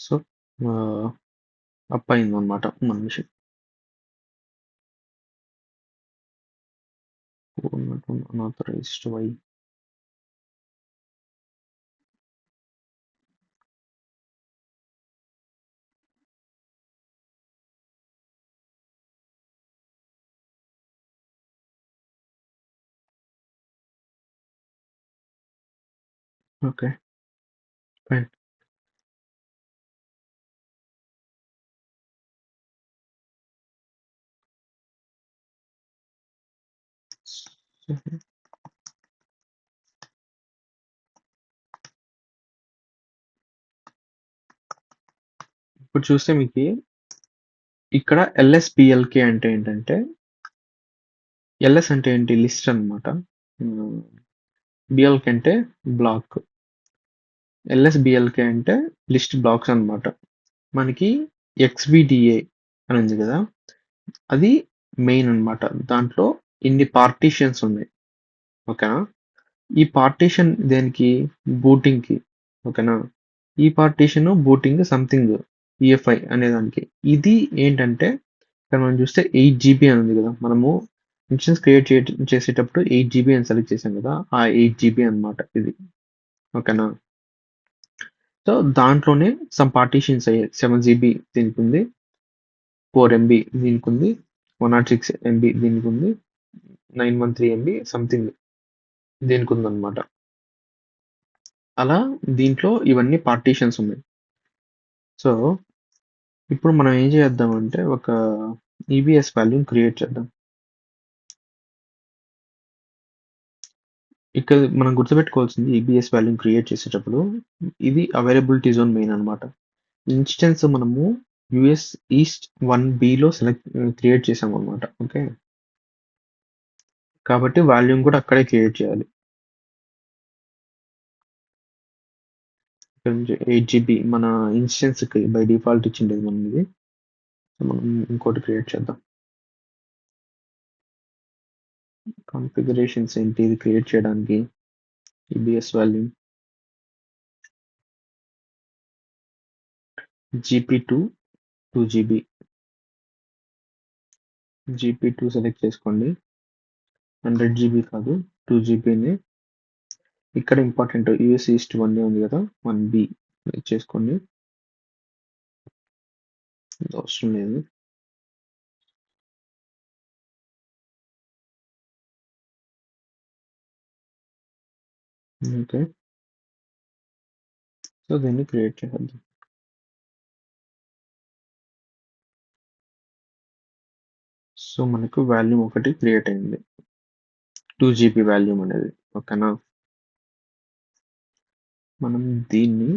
సో అప్ అయిందనమాట మన machine. Unauthorized why. Okay. Fine. ఇప్పుడు చూస్తే మీకు ఇక్కడ ఎల్ఎస్పిఎల్కే అంటే ఏంటంటే ఎల్ఎస్ అంటే ఏంటి లిస్ట్ అనమాట. బిఎల్కే అంటే బ్లాక్. ఎల్ఎస్బిఎల్కే అంటే లిస్ట్ బ్లాక్స్ అనమాట. మనకి ఎక్స్బిడిఏ అని ఉంది కదా, అది మెయిన్ అనమాట. దాంట్లో ఇన్ని పార్టీషన్స్ ఉన్నాయి. ఓకేనా. ఈ పార్టీషన్ దేనికి? బూటింగ్కి. ఓకేనా. ఈ పార్టీషన్ బూటింగ్ సంథింగ్ ఈఎఫ్ఐ అనే దానికి. ఇది ఏంటంటే ఇక్కడ మనం చూస్తే 8 GB అని ఉంది కదా, మనము ఇన్స్టెన్స్ క్రియేట్ చేసేటప్పుడు 8 GB అని సెలెక్ట్ చేసాం కదా, ఆ 8 GB అనమాట ఇది. ఓకేనా. సో దాంట్లోనే సమ్ పార్టీషన్స్ అయ్యాయి. 7 GB దీనికి ఉంది, 4 MB దీనికి ఉంది, 106 MB దీనికి ఉంది, 913 MB సంథింగ్ దీనికి ఉందన్నమాట. అలా దీంట్లో ఇవన్నీ పార్టీషన్స్ ఉన్నాయి. సో ఇప్పుడు మనం ఏం చేద్దామంటే ఒక ఈబిఎస్ వాల్యూని క్రియేట్ చేద్దాం. ఇక్కడ మనం గుర్తుపెట్టుకోవాల్సింది ఈబిఎస్ వాల్యూని క్రియేట్ చేసేటప్పుడు ఇది అవైలబిలిటీ జోన్ మెయిన్ అనమాట. ఇన్స్టెన్స్ మనము యుఎస్ ఈస్ట్ 1Bలో క్రియేట్ చేసాం అనమాట. ఓకే. కాబట్టి వాల్యూమ్ కూడా అక్కడే క్రియేట్ చేయాలి. 8 GB మన ఇన్స్టెన్స్కి బై డిఫాల్ట్ ఇచ్చిండేది మనం ఇది. మనం ఇంకోటి క్రియేట్ చేద్దాం. కాన్ఫిగరేషన్స్ ఏంటి ఇది క్రియేట్ చేయడానికి? EBS volume GP2 2 GB. GP2 select చేసుకోండి. 100 GB కాదు, 2 GBని. ఇక్కడ ఇంపార్టెంట్ యూఎస్ ఈస్ట్ 1 ఉంది కదా, 1B సెలెక్ట్ చేసుకోండి. ఇది అవసరం లేదు. ఓకే. సో దీన్ని క్రియేట్ చేద్దాం. సో మనకు వాల్యూమ్ ఒకటి క్రియేట్ అయింది, 2 GB వాల్యూమ్ అనేది. ఓకేనా. మనం దీన్ని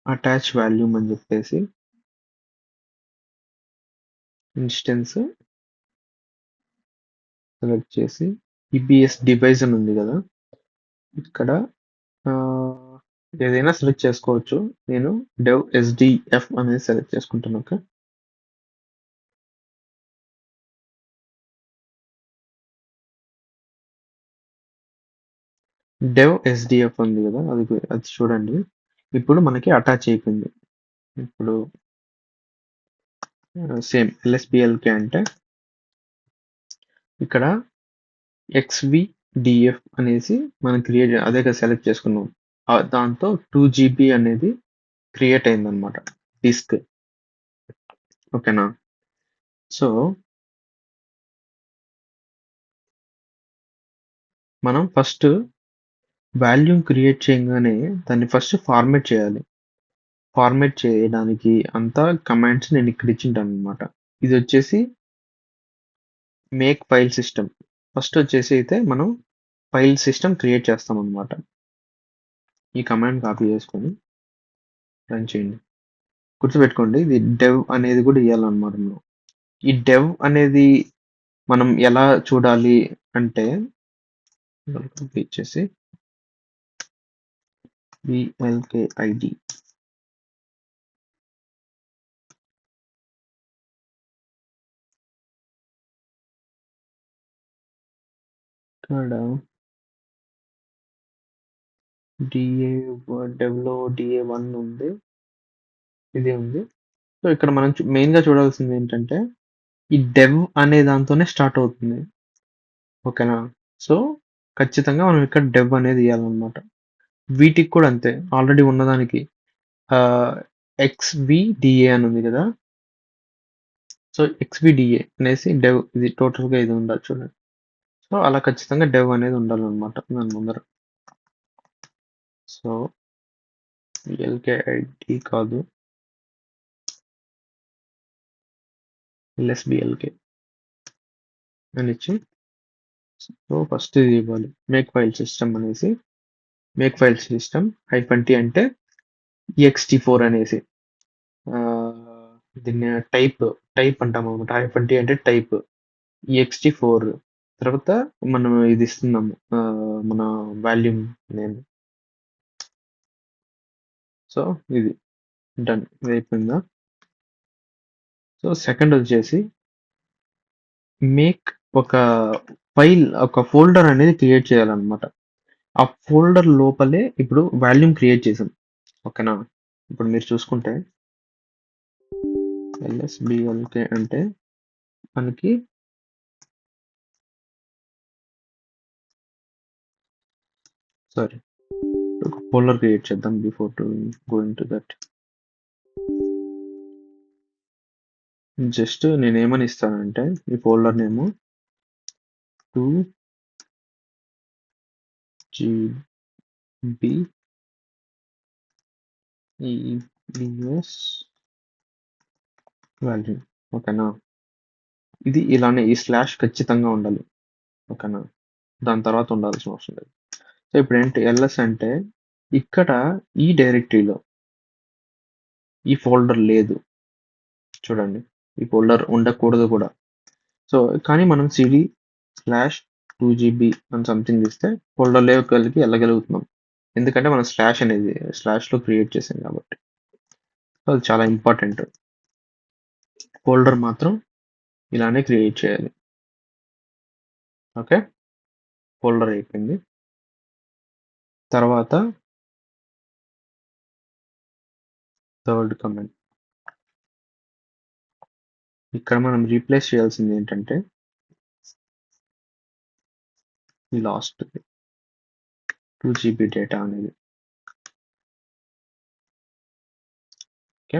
అటాచ్ వాల్యూమ్ అని చెప్పేసి ఇన్స్టెన్స్ సెలెక్ట్ చేసి ఈబిఎస్ డివైస్ అని ఉంది కదా, ఇక్కడ ఏదైనా సెలెక్ట్ చేసుకోవచ్చు. నేను డెవ్ ఎస్డిఎఫ్ అనేది సెలెక్ట్ చేసుకుంటాను. ఓకే. డెవ్ ఎస్డిఎఫ్ ఉంది కదా, అది చూడండి. ఇప్పుడు మనకి అటాచ్ అయిపోయింది. ఇప్పుడు సేమ్ ఎల్ఎస్బిఎల్కే అంటే ఇక్కడ XVDF అనేసి మనం అదే కదా సెలెక్ట్ చేసుకున్నాం. దాంతో 2 GB అనేది క్రియేట్ అయిందనమాట డిస్క్. ఓకేనా? సో మనం ఫస్ట్ వాల్యూమ్ క్రియేట్ చేయగానే దాన్ని ఫస్ట్ ఫార్మాట్ చేయాలి. ఫార్మాట్ చేయడానికి అంతా కమాండ్స్ నేను ఇక్కడ ఇచ్చింటాను అనమాట. ఇది వచ్చేసి మేక్ ఫైల్ సిస్టమ్. ఫస్ట్ వచ్చేసి అయితే మనం ఫైల్ సిస్టమ్ క్రియేట్ చేస్తాం అనమాట. ఈ కమాండ్ కాపీ చేసుకొని రన్ చేయండి. గుర్తుపెట్టుకోండి, ఇది డెవ్ అనేది కూడా ఇవ్వాలన్నమాట మనం. ఈ డెవ్ అనేది మనం ఎలా చూడాలి అంటే ఇచ్చేసి VLKID ఇక్కడ DA డెవ్లో DA1 ఉంది, ఇది ఉంది. సో ఇక్కడ మనం మెయిన్గా చూడాల్సింది ఏంటంటే ఈ డెవ్ అనే దాంతోనే స్టార్ట్ అవుతుంది. ఓకేనా? సో ఖచ్చితంగా మనం ఇక్కడ డెవ్ అనేది ఇవ్వాలన్నమాట. వీటికి కూడా అంతే, ఆల్రెడీ ఉన్నదానికి XVDA అని ఉంది కదా. సో XVDA అనేసి డెవ్, ఇది టోటల్గా ఇది ఉండాలి చూడండి. సో అలా ఖచ్చితంగా డెవ్ అనేది ఉండాలన్నమాట దాని ముందర. సో LKID కాదు, LSBLK అని ఇచ్చి, సో ఫస్ట్ ఇది ఇవ్వాలి మేక్ ఫైల్ సిస్టమ్ అనేసి. మేక్ ఫైల్ సిస్టమ్ -T అంటే ext4 అనేసి దీన్ని టైప్ అంటాం అనమాట. -T అంటే టైప్, ext4 తర్వాత మనం ఇది ఇస్తున్నాము మన వాల్యూమ్ నేమ్. సో ఇది డన్, ఇది అయిపోయిందా? సో సెకండ్ వచ్చేసి మేక్ ఒక ఫైల్, ఒక ఫోల్డర్ అనేది క్రియేట్ చేయాలన్నమాట. ఆ ఫోల్డర్ లోపలే ఇప్పుడు వాల్యూమ్ క్రియేట్ చేసాం. ఓకేనా? ఇప్పుడు మీరు చూసుకుంటే LSBLK అంటే మనకి సారీ ఒక ఫోల్డర్ క్రియేట్ చేద్దాం before to going to that. Just నేను ఏమని ఇస్తానంటే ఈ folder name 2GB EBS volume. ఓకేనా? ఇది ఇలానే ఈ స్లాష్ ఖచ్చితంగా ఉండాలి. ఓకేనా? దాని తర్వాత ఉండాల్సిన అవసరం లేదు. సో ఇప్పుడు ఏంటి ఎల్ఎస్ అంటే ఇక్కడ ఈ డైరెక్టరీలో ఈ ఫోల్డర్ లేదు చూడండి, ఈ ఫోల్డర్ ఉండకూడదు కూడా. సో కానీ మనం cd/2GB అని సంథింగ్ ఇస్తే ఫోల్డర్ లోకి వెళ్ళగలుగుతున్నాం, ఎందుకంటే మనం స్లాష్ అనేది స్లాష్లో క్రియేట్ చేసాం కాబట్టి. సో అది చాలా ఇంపార్టెంట్. ఫోల్డర్ మాత్రం ఇలానే క్రియేట్ చేయాలి. ఓకే, ఫోల్డర్ అయిపోయింది. తర్వాత థర్డ్ కమెంట్, ఇక్కడ మనం రీప్లేస్ చేయాల్సింది ఏంటంటే ఈ లాస్ట్ 2GB డేటా అనేది. ఓకే,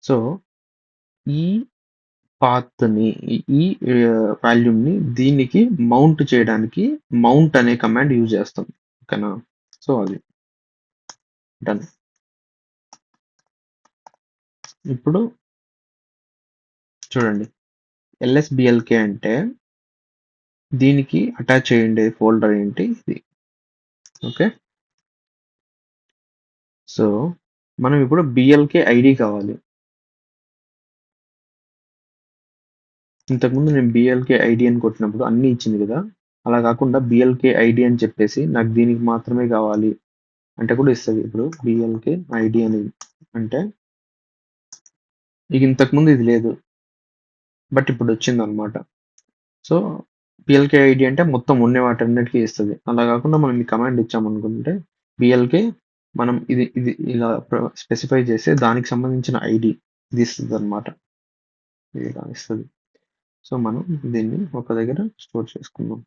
సో ఈ పాత్ని, ఈ వాల్యూమ్ని దీనికి మౌంట్ చేయడానికి మౌంట్ అనే కమాండ్ యూజ్ చేస్తాం. ఓకేనా? సో అది డన్. ఇప్పుడు చూడండి, LSBLK అంటే దీనికి అటాచ్ చేయండి ఫోల్డర్ ఏంటి ఇది. ఓకే, సో మనం ఇప్పుడు BLK ఐడి కావాలి. ఇంతకుముందు నేను BLK ఐడి అని కొట్టినప్పుడు అన్ని ఇచ్చింది కదా, అలా కాకుండా BLK ఐడి అని చెప్పేసి నాకు దీనికి మాత్రమే కావాలి అంటే కూడా ఇస్తుంది. ఇప్పుడు BLK ఐడి అని అంటే ఇక ఇంతకుముందు ఇది లేదు, బట్ ఇప్పుడు వచ్చింది అనమాట. సో పిఎల్కే ఐడి అంటే మొత్తం ఉన్న వాటన్నిటికీ ఇస్తుంది. అలా కాకుండా మనం ఈ కమాండ్ ఇచ్చామనుకుంటే పిఎల్కే మనం ఇది ఇలా స్పెసిఫై చేస్తే దానికి సంబంధించిన ఐడి ఇది ఇస్తుంది అనమాట. ఇది ఇలా ఇస్తుంది. సో మనం దీన్ని ఒక దగ్గర స్టోర్ చేసుకుందాం.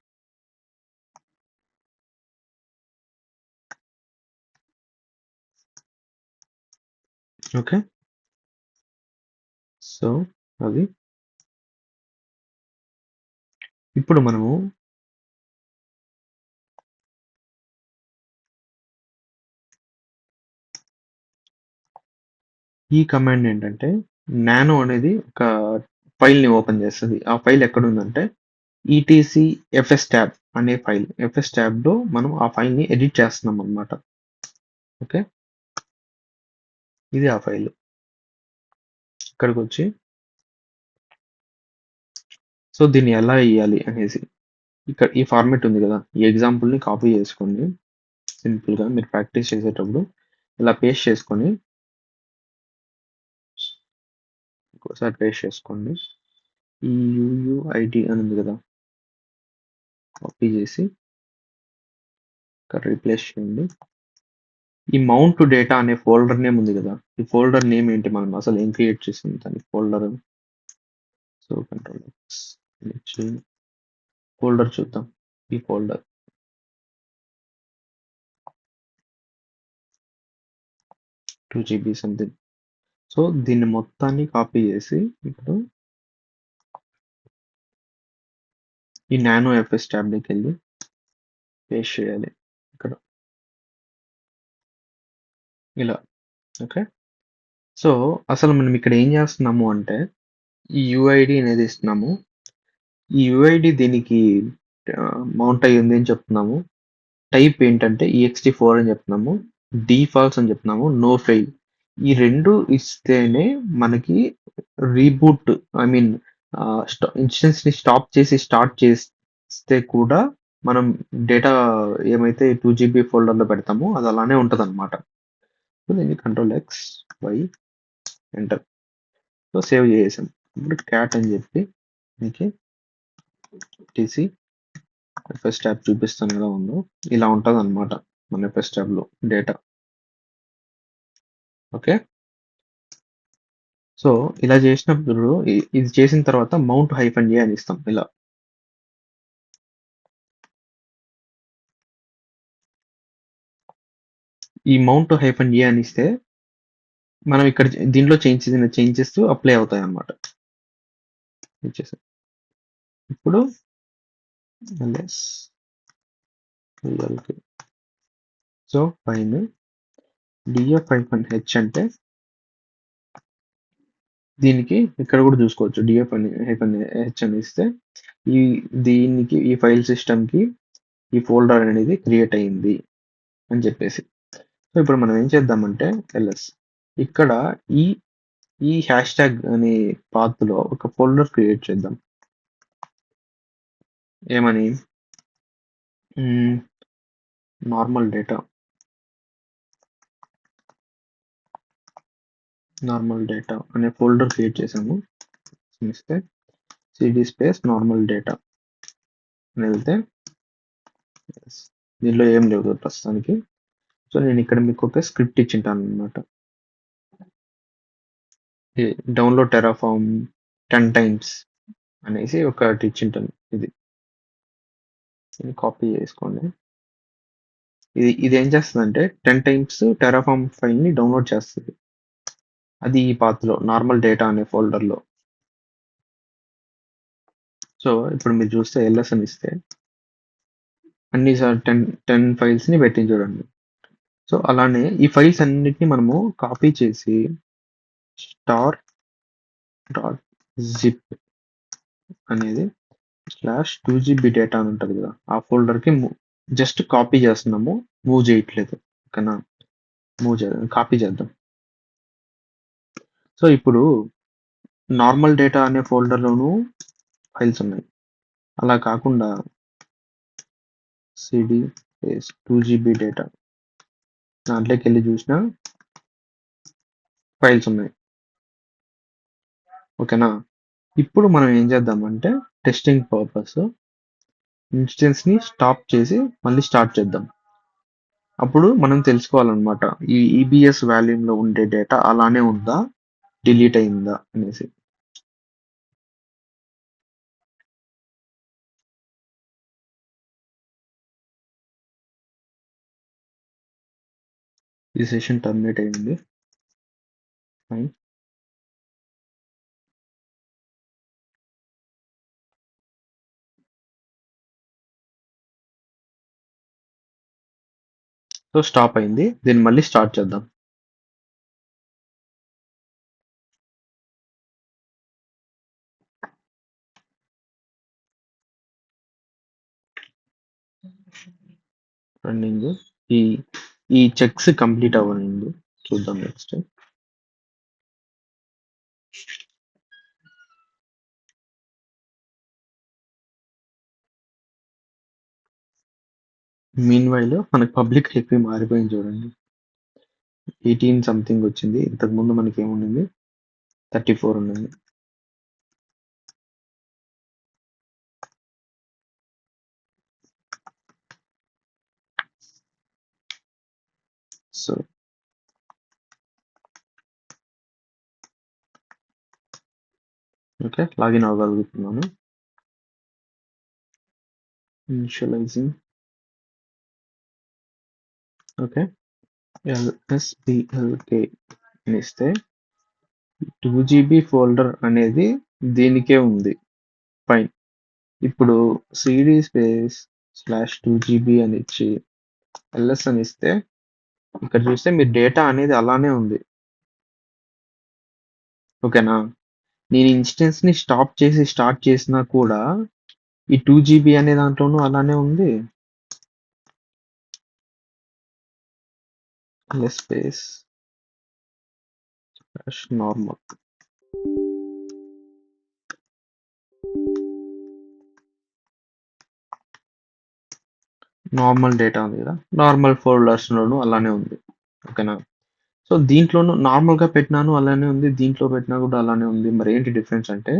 ఓకే, సో అది ఇప్పుడు మనము ఈ కమాండ్ ఏంటంటే నానో అనేది ఒక ఫైల్ని ఓపెన్ చేస్తుంది. ఆ ఫైల్ ఎక్కడుందంటే ఈటీసీ ఎఫ్ఎస్ ట్యాబ్ అనే ఫైల్. ఎఫ్ఎస్ ట్యాబ్లో మనం ఆ ఫైల్ని ఎడిట్ చేస్తున్నాం అనమాట. ఓకే, ఇది ఆ ఫైల్. ఇక్కడికి వచ్చి సో దీన్ని ఎలా వేయాలి అనేసి ఇక్కడ ఈ ఫార్మెట్ ఉంది కదా, ఈ ఎగ్జాంపుల్ని కాపీ చేసుకోండి. సింపుల్గా మీరు ప్రాక్టీస్ చేసేటప్పుడు ఇలా పేస్ట్ చేసుకొని ఇంకోసారి పేస్ట్ చేసుకోండి. ఈ యూయుఐడి అని ఉంది కదా, కాపీ చేసి ఇక్కడ రీప్లేస్ చేయండి. ఈ మౌంట్ టు డేటా అనే ఫోల్డర్ నేమ్ ఉంది కదా, ఈ ఫోల్డర్ నేమ్ ఏంటి, మనం అసలు ఏం క్రియేట్ చేసింది దాని folder. So control X folder చూద్దాం. ఈ ఫోల్డర్ 2 GB సంథింగ్. సో దీన్ని మొత్తాన్ని కాపీ చేసి ఇప్పుడు ఈ నానో ఎఫ్ఎస్ ట్యాబ్లోకి వెళ్ళి పేస్ట్ చేయాలి ఇక్కడ ఇలా. ఓకే, సో అసలు మనం ఇక్కడ ఏం చేస్తున్నాము అంటే ఈ యూఐడి అనేది ఇస్తున్నాము. ఈ యూఐడి దీనికి మౌంట్ అయ్యి ఉంది అని చెప్తున్నాము. టైప్ ఏంటంటే ext4 అని చెప్తున్నాము. డిఫాల్ట్స్ అని చెప్తున్నాము. నో ఫెయిల్ ఈ రెండు ఇస్తేనే మనకి రీబూట్ ఐ మీన్ ఇన్స్టెన్స్ ని స్టాప్ చేసి స్టార్ట్ చేస్తే కూడా మనం డేటా ఏమైతే 2 GB ఫోల్డర్లో పెడతామో అది అలానే ఉంటుంది అనమాట. సో దీన్ని control X Y enter. So save చేసాం. ఇప్పుడు క్యాట్ అని చెప్పి మీకు టీసీ ఎఫ్ఎస్ ట్యాబ్ చూపిస్తాను ఎలా ఉందో ఇలా ఉంటుంది అనమాట మన ఎఫ్ఎస్ ట్యాబ్లో డేటా. ఓకే, సో ఇలా చేసినప్పుడు ఇది చేసిన తర్వాత మౌంట్ హైఫన్ ఏ అని ఇస్తాం ఇలా. ఈ మౌంట్ హైఫన్ ఏ అని ఇస్తే మనం ఇక్కడ దీంట్లో చేంజెస్ అప్లై అవుతాయి అన్నమాట. ఇచ్చేసాం. ఇప్పుడు ls సో పైన df హైఫన్ హెచ్ అంటే దీనికి ఇక్కడ కూడా చూసుకోవచ్చు. డిఎఫ్ అని హైఫన్ హెచ్ అని ఇస్తే దీనికి ఈ ఫైల్ సిస్టమ్కి ఈ ఫోల్డర్ అనేది క్రియేట్ అయింది అని చెప్పేసి. సో ఇప్పుడు మనం ఏం చేద్దామంటే ls ఇక్కడ ఈ హ్యాష్ ట్యాగ్ అనే పాత్లో ఒక ఫోల్డర్ క్రియేట్ చేద్దాం. ఏమని నార్మల్ డేటా అనే ఫోల్డర్ క్రియేట్ చేసాము. ఇస్తే సిడి స్పేస్ నార్మల్ డేటా అని వెళ్తే దీనిలో ఏం లేదు ప్రస్తుతానికి. సో నేను ఇక్కడ మీకు ఒక స్క్రిప్ట్ ఇచ్చింటాను అనమాట. డౌన్లోడ్ టెరాఫార్మ్ 10 times అనేసి ఒకటి ఇచ్చింటాను. ఇది కాపీ చేసుకోండి. ఇది ఏం చేస్తుందంటే 10 times టెరాఫార్మ్ ఫైల్ని డౌన్లోడ్ చేస్తుంది. అది ఈ పాత్లో నార్మల్ డేటా అనే ఫోల్డర్లో. సో ఇప్పుడు మీరు చూస్తే ls అని ఇస్తే అన్ని 10 ఫైల్స్ని పెట్టింది చూడండి. సో అలానే ఈ ఫైల్స్ అన్నిటిని మనము కాపీ చేసి star.zip అనేది /2GB డేటా అని ఉంటుంది కదా, ఆ ఫోల్డర్కి జస్ట్ కాపీ చేస్తున్నాము, మూవ్ చేయట్లేదు. ఓకేనా, కాపీ చేద్దాం. సో ఇప్పుడు నార్మల్ డేటా అనే ఫోల్డర్లోనూ ఫైల్స్ ఉన్నాయి. అలా కాకుండా cd 2GB డేటా దాంట్లోకి వెళ్ళి చూసినా ఫైల్స్ ఉన్నాయి. ఓకేనా, ఇప్పుడు మనం ఏం చేద్దామంటే టెస్టింగ్ పర్పస్ ఇన్స్టెన్స్ని స్టాప్ చేసి మళ్ళీ స్టార్ట్ చేద్దాం. అప్పుడు మనం తెలుసుకోవాలన్నమాట ఈ ఈబిఎస్ వాల్యూమ్లో ఉండే డేటా అలానే ఉందా, డిలీట్ అయిందా అనేసి. ఈ సెషన్ టర్మినేట్ అయింది. ఫైన్. సో స్టాప్ అయింది. దీన్ని మళ్ళీ స్టార్ట్ చేద్దాం. రన్నింగ్. ఈ ఈ చెక్స్ కంప్లీట్ అవ్వనింది. చూద్దాం నెక్స్ట్. మీన్ వైల్ మనకి పబ్లిక్ ఐపీ మారిపోయింది చూడండి. 18 సంథింగ్ వచ్చింది. ఇంతకు ముందు మనకి ఏముండింది, 34 ఉండింది. సో ఓకే, లాగిన్ అవ్వగలుగుతున్నాను. ఇనిషియలైజింగ్. ఓకే, LSBLK అని ఇస్తే 2GB ఫోల్డర్ అనేది దీనికే ఉంది. ఫైన్. ఇప్పుడు cd స్పేస్ /2GB అని ఇచ్చి ls అని ఇస్తే ఇక్కడ చూస్తే మీ డేటా అనేది అలానే ఉంది. ఓకేనా? నేను ఇన్స్టెన్స్ ని స్టాప్ చేసి స్టార్ట్ చేసినా కూడా ఈ 2GB అనే దాంట్లోనూ అలానే ఉంది. ls space normal. Normal data ఉంది కదా, నార్మల్ ఫోల్డర్స్లోనూ అలానే ఉంది. ఓకేనా? సో దీంట్లోనూ నార్మల్గా పెట్టినాను అలానే ఉంది, దీంట్లో పెట్టినా కూడా అలానే ఉంది. మరి ఏంటి డిఫరెన్స్ అంటే,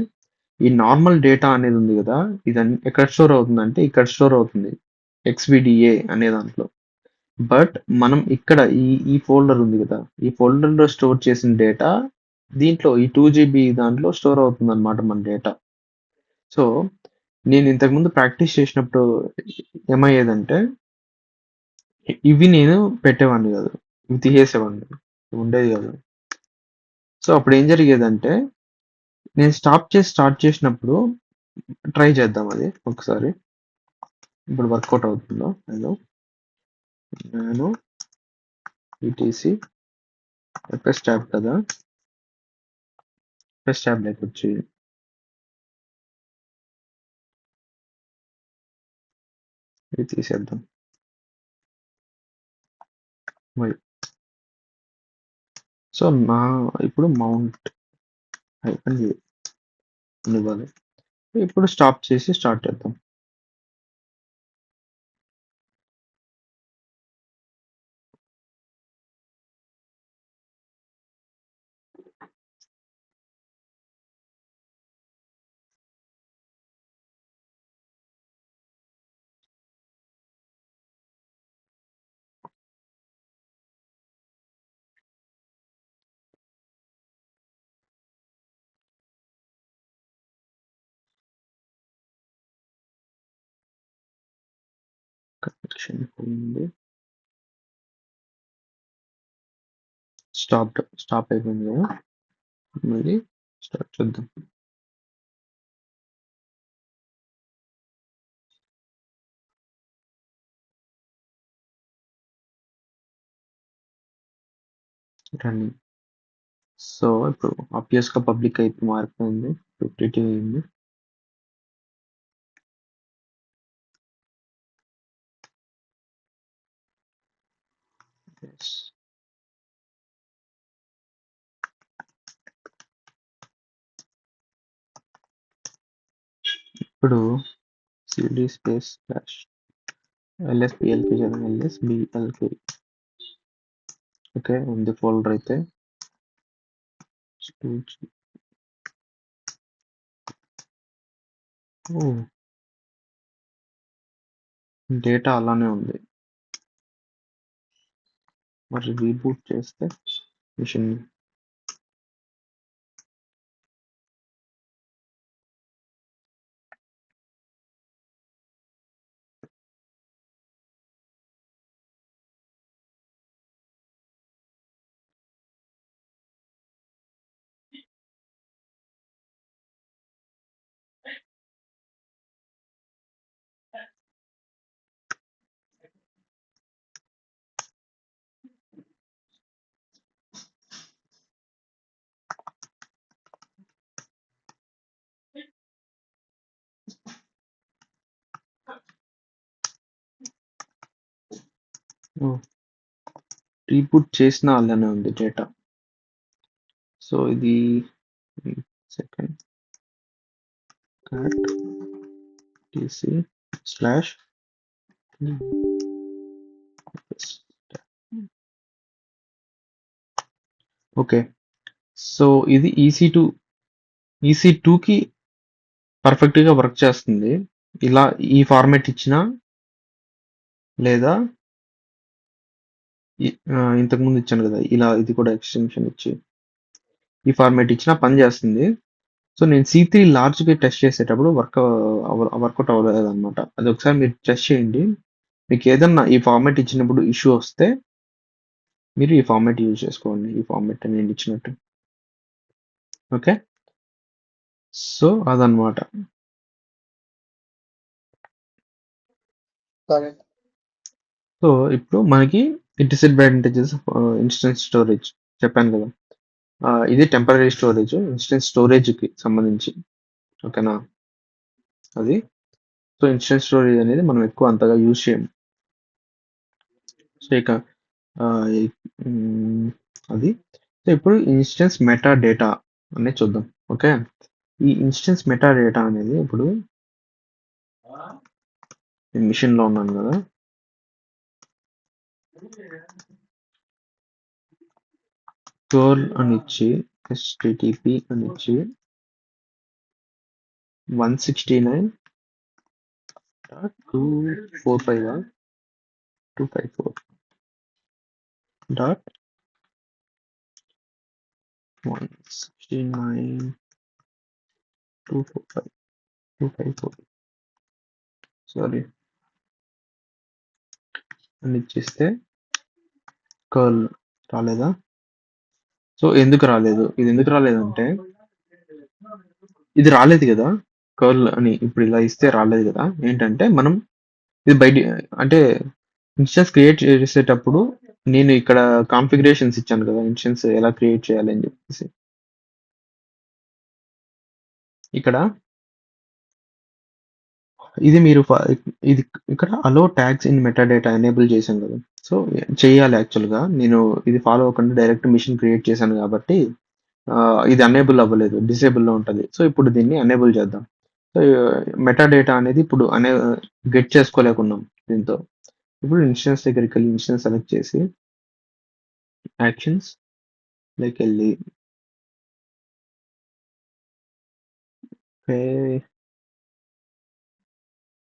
ఈ నార్మల్ డేటా అనేది ఉంది కదా, ఇది ఎక్కడ స్టోర్ అవుతుంది అంటే ఇక్కడ స్టోర్ అవుతుంది, XVDA అనే దాంట్లో. బట్ మనం ఇక్కడ ఈ ఈ ఫోల్డర్ ఉంది కదా, ఈ ఫోల్డర్లో స్టోర్ చేసిన డేటా దీంట్లో ఈ 2GB దాంట్లో స్టోర్ అవుతుంది అనమాట మన డేటా. సో నేను ఇంతకుముందు ప్రాక్టీస్ చేసినప్పుడు ఏమయ్యేదంటే, ఇవి నేను పెట్టేవాడిని కాదు, ఇవి తీసేసేవాడిని, ఇవి ఉండేది కాదు. సో అప్పుడు ఏం జరిగేదంటే, నేను స్టార్ట్ చేసినప్పుడు ట్రై చేద్దాం అది ఒకసారి. ఇప్పుడు వర్కౌట్ అవుతుందో హలో. నేను ఈటీసీ ఎఫ్ఎస్ ట్యాబ్ కదా, ఎఫ్ఎస్ ట్యాబ్ లోకి వచ్చి ఇది తీసేద్దాం. మరి సో నా ఇప్పుడు మౌంట్ అయిపోయింది ఇవ్వాలి. ఇప్పుడు స్టాప్ చేసి స్టార్ట్ చేద్దాం. కనెక్షన్ పోయింది. స్టాప్ అయిపోయింది కదా, మళ్ళీ స్టార్ట్ చేద్దాం. రన్నింగ్. సో ఇప్పుడు ఆబ్వియస్ గా పబ్లిక్ అయితే మారిపోయింది, 52 అయింది. Yes. ఇప్పుడు cd space LSBLK LSBLK. Okay, ఉంది ఫోల్డర్ అయితే. ఓ డేటా అలానే ఉంది. మరి రీబూట్ చేస్తే మిషన్ రీబూట్ చేసినా అలానే ఉంది డేటా. సో ఇది second cat tc slash okay. So ఇది EC2కి పర్ఫెక్ట్‌గా వర్క్ చేస్తుంది. ఇలా ఈ ఫార్మాట్ ఇచ్చినా లేదా ఇంతకుముందు ఇచ్చాను కదా! ఇలా ఇది కూడా ఎక్స్టెన్షన్ ఇచ్చి ఈ ఫార్మాట్ ఇచ్చినా పనిచేస్తుంది. సో నేను C3 లార్జ్‌గా టెస్ట్ చేసేటప్పుడు వర్కౌట్ అవ్వలేదన్నమాట. అది ఒకసారి మీరు టెస్ట్ చేయండి. మీకు ఏదన్నా ఈ ఫార్మాట్ ఇచ్చినప్పుడు ఇష్యూ వస్తే మీరు ఈ ఫార్మాట్ యూజ్ చేసుకోండి. ఈ ఫార్మాట్ నేను ఇచ్చినట్టు. ఓకే. సో అదనమాట. సరే. సో ఇప్పుడు మనకి డిసడ్వాంటేజెస్ ఇన్స్టెన్స్ స్టోరేజ్ చెప్పాను కదా! ఇది టెంపరరీ స్టోరేజ్ ఇన్స్టెన్స్ స్టోరేజ్‌కి సంబంధించి. ఓకేనా? అది. సో ఇన్స్టెన్స్ స్టోరేజ్ అనేది మనం ఎక్కువ అంతగా యూజ్ చేయము. సో ఇక ఆహ్, ఈ అది. సో ఇప్పుడు ఇన్స్టెన్స్ మెటా డేటా అనేది చూద్దాం. ఓకే. ఈ ఇన్స్టెన్స్ మెటా డేటా అనేది ఇప్పుడు నేను మిషన్‌లో ఉన్నాను కదా! కర్ల్ అనిచ్చి http అనిచ్చి 169.245 డాట్ 169.245 సారీ అని ఇచ్చేస్తే కర్ల్ రాలేదా? సో ఎందుకు రాలేదు? ఇది ఎందుకు రాలేదంటే ఇది రాలేదు కదా! కర్ల్ అని ఇప్పుడు ఇలా ఇస్తే రాలేదు కదా! ఏంటంటే మనం ఇది అంటే ఇన్స్టెన్స్ క్రియేట్ చేసేటప్పుడు నేను ఇక్కడ కాన్ఫిగరేషన్స్ ఇచ్చాను కదా! ఇన్స్టెన్స్ ఎలా క్రియేట్ చేయాలి అని చెప్పేసి. ఇక్కడ ఇది మీరు ఇది ఇక్కడ అలో ట్యాగ్స్ ఇన్ మెటాడేటా ఎనేబుల్ చేశాను కదా! సో చేయాలి యాక్చువల్‌గా. నేను ఇది ఫాలో అవ్వకుండా డైరెక్ట్ మిషన్ క్రియేట్ చేశాను కాబట్టి ఇది ఎనేబుల్ అవ్వలేదు. డిసేబుల్‌లో ఉంటది. సో ఇప్పుడు దీన్ని ఎనేబుల్ చేద్దాం. సో మెటాడేటా అనేది ఇప్పుడు గెట్ చేసుకోలేకున్నాం దీంతో. ఇప్పుడు ఇన్స్టెన్స్ దగ్గరికెళ్ళి ఇన్స్టెన్స్ సెలెక్ట్ చేసి యాక్షన్స్ లోకెళ్ళి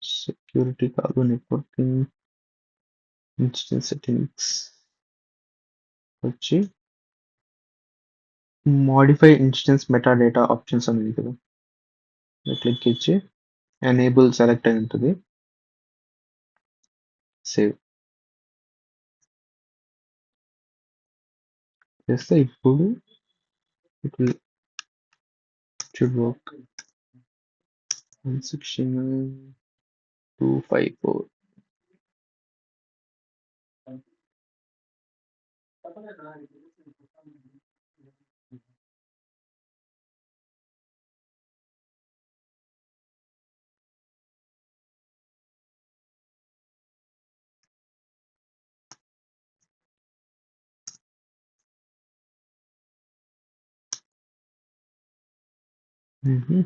సెక్యూరిటీ కాదు నెట్వర్కింగ్ ఇన్స్టెన్స్ సెట్టింగ్స్ వచ్చి మోడిఫై ఇన్స్టెన్స్ మెటాడేటా ఆప్షన్స్ అని ఉంది కదా! క్లిక్ ఇచ్చి ఎనేబుల్ సెలెక్ట్ అయి ఉంటది. సేవ్ చేస్తే ఇప్పుడు it will should work 169.254 Mhm.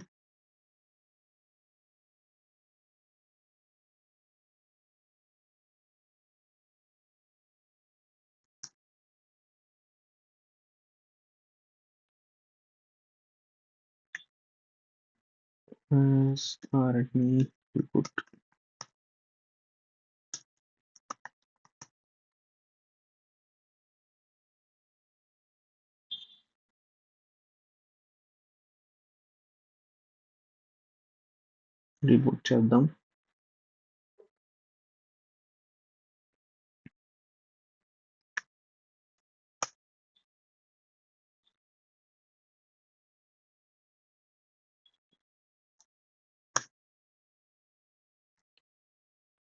Let me put reboot చేద్దాం.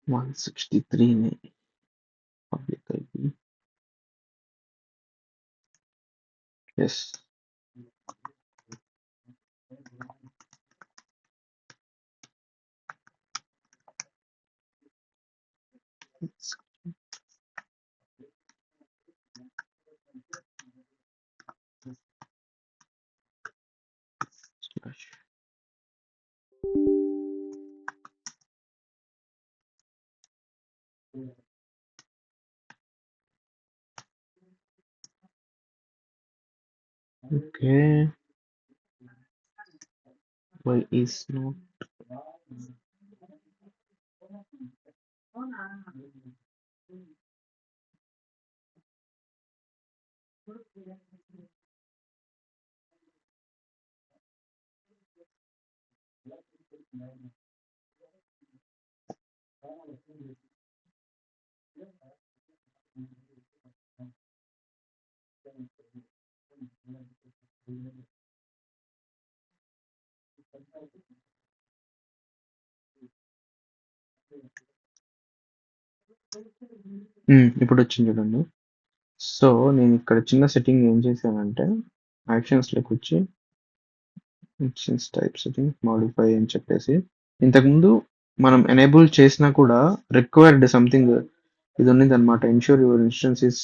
One 163 public IP. Yes. Okay. Why is not? ఇప్పుడు వచ్చింది చూడండి. సో నేను ఇక్కడ చిన్న సెట్టింగ్ ఏం చేశానంటే యాక్షన్స్లోకి వచ్చి యాక్షన్స్ టైప్ సెట్టింగ్ మాడిఫై అని చెప్పేసి ఇంతకుముందు మనం ఎనేబుల్ చేసినా కూడా రిక్వైర్డ్ సంథింగ్ ఇది ఉన్నది అనమాట. Ensure your instance is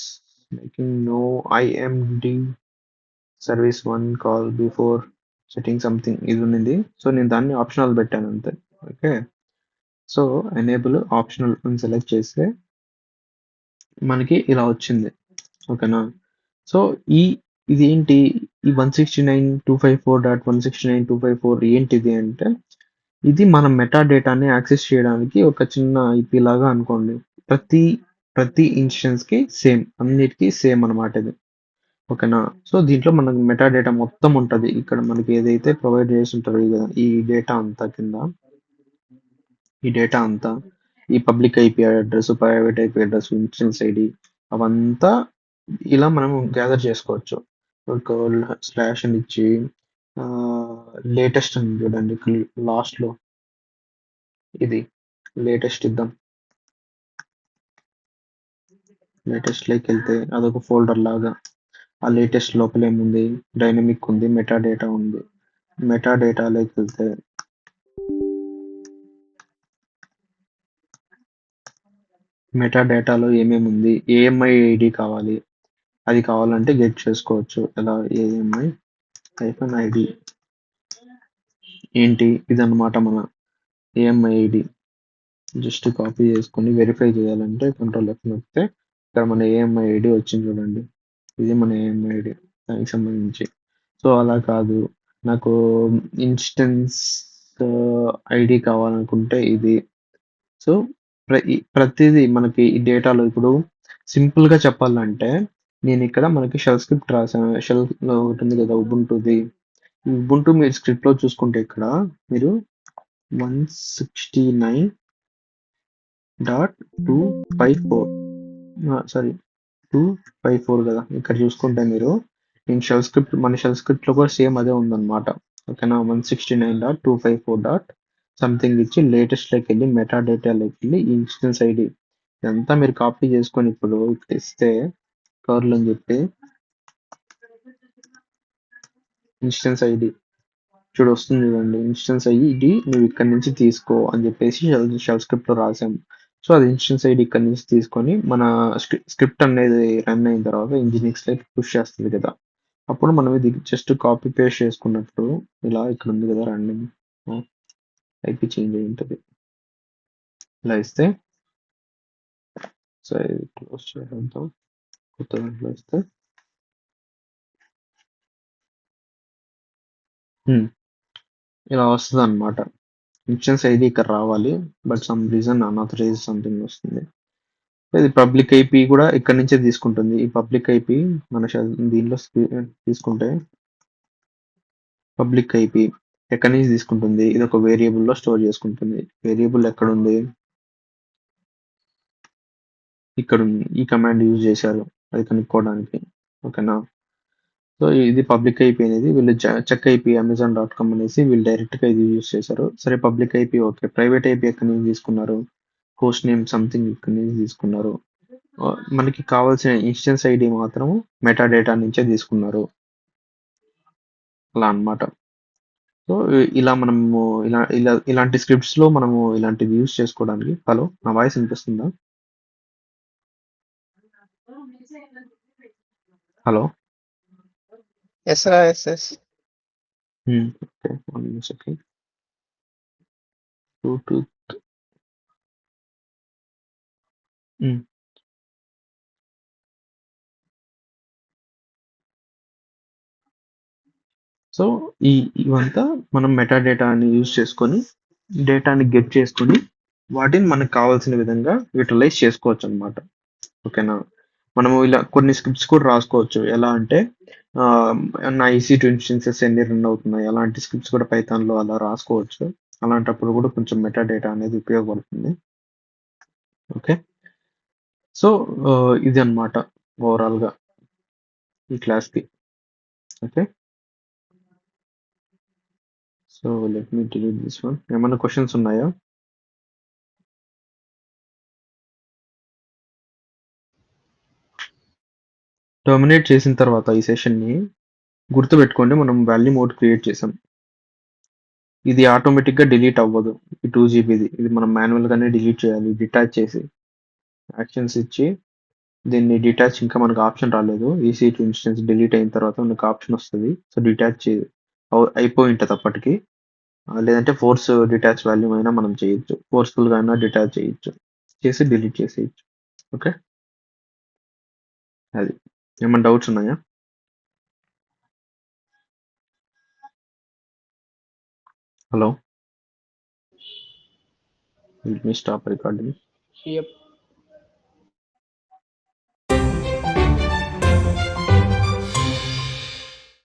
making no IMD service one call before setting something ఇది ఉన్నది. సో నేను దాన్ని ఆప్షనల్ పెట్టాను అంతే. ఓకే. సో ఎనేబుల్ ఆప్షనల్ అని సెలెక్ట్ చేస్తే మనకి ఇలా వచ్చింది. ఓకేనా. సో ఇది ఏంటి ఈ 169.254.169.254 ఏంటిది అంటే ఇది మన మెటా డేటాని యాక్సెస్ చేయడానికి ఒక చిన్న ఐపీ లాగా అనుకోండి. ప్రతి ఇన్స్టెన్స్ కి సేమ్, అన్నిటికీ సేమ్ అనమాట ఇది. ఓకేనా. సో దీంట్లో మనకు మెటా డేటా మొత్తం ఉంటది. ఇక్కడ మనకి ఏదైతే ప్రొవైడ్ చేసి ఉంటారో ఈ డేటా అంతా కింద ఈ డేటా అంతా ఈ public IP address, private IP address, instance ID అవంతా ఇలా మనం గ్యాదర్ చేసుకోవచ్చు. ఒక స్లాష్ అని ఇచ్చి లేటెస్ట్ అని చూడండి లాస్ట్ లో ఇది లేటెస్ట్ ఇద్దాం. లేటెస్ట్ లోకి వెళ్తే అదొక ఫోల్డర్ లాగా ఆ లేటెస్ట్ లోపల ఏముంది డైనమిక్ ఉంది, మెటా డేటా ఉంది. మెటా డేటాలోకి వెళ్తే మెటా డేటాలో ఏమేమి ఉంది, ఏఎంఐ ఐడి కావాలి, అది కావాలంటే గెట్ చేసుకోవచ్చు. ఎలా ఏఎంఐ ఐడి ఏంటి ఇదన్నమాట మన ఏఎంఐ ఐడి. జస్ట్ కాపీ చేసుకొని వెరిఫై చేయాలంటే కంట్రోల్ F నొక్కితే ఇక్కడ మన ఏఎంఐ ఐడి వచ్చింది చూడండి. ఇది మన ఏఎంఐ ఐడి దానికి సంబంధించి. సో అలా కాదు, నాకు ఇన్స్టెన్స్ ఐడి కావాలనుకుంటే ఇది. సో ప్రతిదీ మనకి ఈ డేటాలో ఇప్పుడు సింపుల్ గా చెప్పాలంటే నేను ఇక్కడ మనకి షెల్ స్క్రిప్ట్ రాసాను. షెల్ ఒకటి ఉంది కదా ఉబుంటూది. ఉబుంటూ మీరు స్క్రిప్ట్ లో చూసుకుంటే ఇక్కడ మీరు 169.254 సారీ 254 కదా ఇక్కడ చూసుకుంటే మీరు నేను మన షెల్ స్క్రిప్ట్ లో కూడా సేమ్ అదే ఉందన్నమాట. ఓకేనా. 169.254. సంథింగ్ ఇచ్చి లేటెస్ట్ లోకి వెళ్ళి మెటా డేటాలోకి వెళ్ళి ఇన్స్టెన్స్ ఐడి ఇదంతా మీరు కాపీ చేసుకొని ఇప్పుడు ఇక్కడ ఇస్తే కర్ల్ అని చెప్పి ఇన్స్టెన్స్ ఐడి చూడు వస్తుంది చూడండి. ఇన్స్టెన్స్ ఐడి నువ్వు ఇక్కడ నుంచి తీసుకో అని చెప్పేసి షెల్ స్క్రిప్ట్ లో రాసాము. సో అది ఇన్స్టెన్స్ ఐడి ఇక్కడ నుంచి తీసుకొని మన స్క్రిప్ట్ అనేది రన్ అయిన తర్వాత ఇంజినిక్స్ లైక్ పుష్ చేస్తుంది కదా. అప్పుడు మనం ఇది జస్ట్ కాపీ పేస్ట్ చేసుకున్నప్పుడు ఇలా ఇక్కడ ఉంది కదా రన్నింగ్ ఐపీ చేంజ్ అయి ఉంటుంది. ఇలా ఇస్తే సో ఇది క్లోజ్ చేయడంతో కొత్త దాంట్లో ఇస్తే ఇలా వస్తుంది అనమాట. ఇన్స్టెన్స్ ఐడి ఇక్కడ రావాలి, but some reason unauthorised something వస్తుంది. ఇది పబ్లిక్ ఐపీ కూడా ఇక్కడ నుంచే తీసుకుంటుంది. ఈ పబ్లిక్ ఐపీ మన దీనిలో తీసుకుంటే పబ్లిక్ ఐపీ ఎక్కడి నుంచి తీసుకుంటుంది, ఇది ఒక వేరియబుల్లో స్టోర్ చేసుకుంటుంది. వేరియబుల్ ఎక్కడుంది, ఇక్కడ ఉంది. ఈ కమాండ్ యూజ్ చేశారు అది కనుక్కోవడానికి. ఓకేనా. సో ఇది పబ్లిక్ ఐపీ అనేది వీళ్ళు చెక్ ఐపీ అమెజాన్.com అనేసి వీళ్ళు డైరెక్ట్గా ఇది యూజ్ చేశారు. సరే public IP okay, private IP ఎక్కడి నుంచి తీసుకున్నారు, హోస్ట్ నేమ్ సంథింగ్ ఇక్కడి నుంచి తీసుకున్నారు. మనకి కావాల్సిన ఇన్స్టెన్స్ ఐడి మాత్రం మెటా డేటా నుంచే తీసుకున్నారు, అలా అన్నమాట. సో ఇలా మనము ఇలాంటి స్క్రిప్ట్స్ లో మనము ఇలాంటివి యూజ్ చేసుకోవడానికి. హలో, నా వాయిస్ వినిపిస్తుందా? హలో. ఎస్ రా, yes yes. Okay, 1 second. Bluetooth. So ఇవంతా మనం మెటా డేటాని యూజ్ చేసుకొని డేటాని గెట్ చేసుకొని వాటిని మనకు కావాల్సిన విధంగా యూటిలైజ్ చేసుకోవచ్చు అనమాట. ఓకేనా. మనము ఇలా కొన్ని స్క్రిప్ట్స్ కూడా రాసుకోవచ్చు. ఎలా అంటే నా EC2 ఇన్స్టెన్సెస్ ఎన్ని రన్ అవుతున్నాయి, అలాంటి స్క్రిప్ట్స్ కూడా పైథాన్లో అలా రాసుకోవచ్చు. అలాంటప్పుడు కూడా కొంచెం మెటా డేటా అనేది ఉపయోగపడుతుంది. ఓకే. సో ఇది అన్నమాట ఓవరాల్గా ఈ క్లాస్కి. Okay. So let me delete this one. ఏమైనా క్వశ్చన్స్ ఉన్నాయా? టర్మినేట్ చేసిన తర్వాత ఈ సెషన్ని గుర్తుపెట్టుకోండి, మనం వాల్యూ మోడ్ క్రియేట్ చేసాం. ఇది ఆటోమేటిక్గా డిలీట్ అవ్వదు. ఈ 2 GB ఇది మనం మాన్యువల్గానే డిలీట్ చేయాలి. డిటాచ్ చేసి యాక్షన్స్ ఇచ్చి దీన్ని డిటాచ్, ఇంకా మనకు ఆప్షన్ రాలేదు. EC2 ఇన్స్టెన్స్ డిలీట్ అయిన తర్వాత మనకు ఆప్షన్ వస్తుంది. సో డిటాచ్ అయిపోయి ఉంటుంది అప్పటికి. లేదంటే ఫోర్స్ డిటాచ్ వాల్యూమ్ అయినా మనం చేయొచ్చు, ఫోర్స్ఫుల్గా అయినా డిటాచ్ చేయొచ్చు, చేసి డిలీట్ చేసేయచ్చు. ఓకే. అది ఏమైనా డౌట్స్ ఉన్నాయా? Hello, let me stop recording. Yep.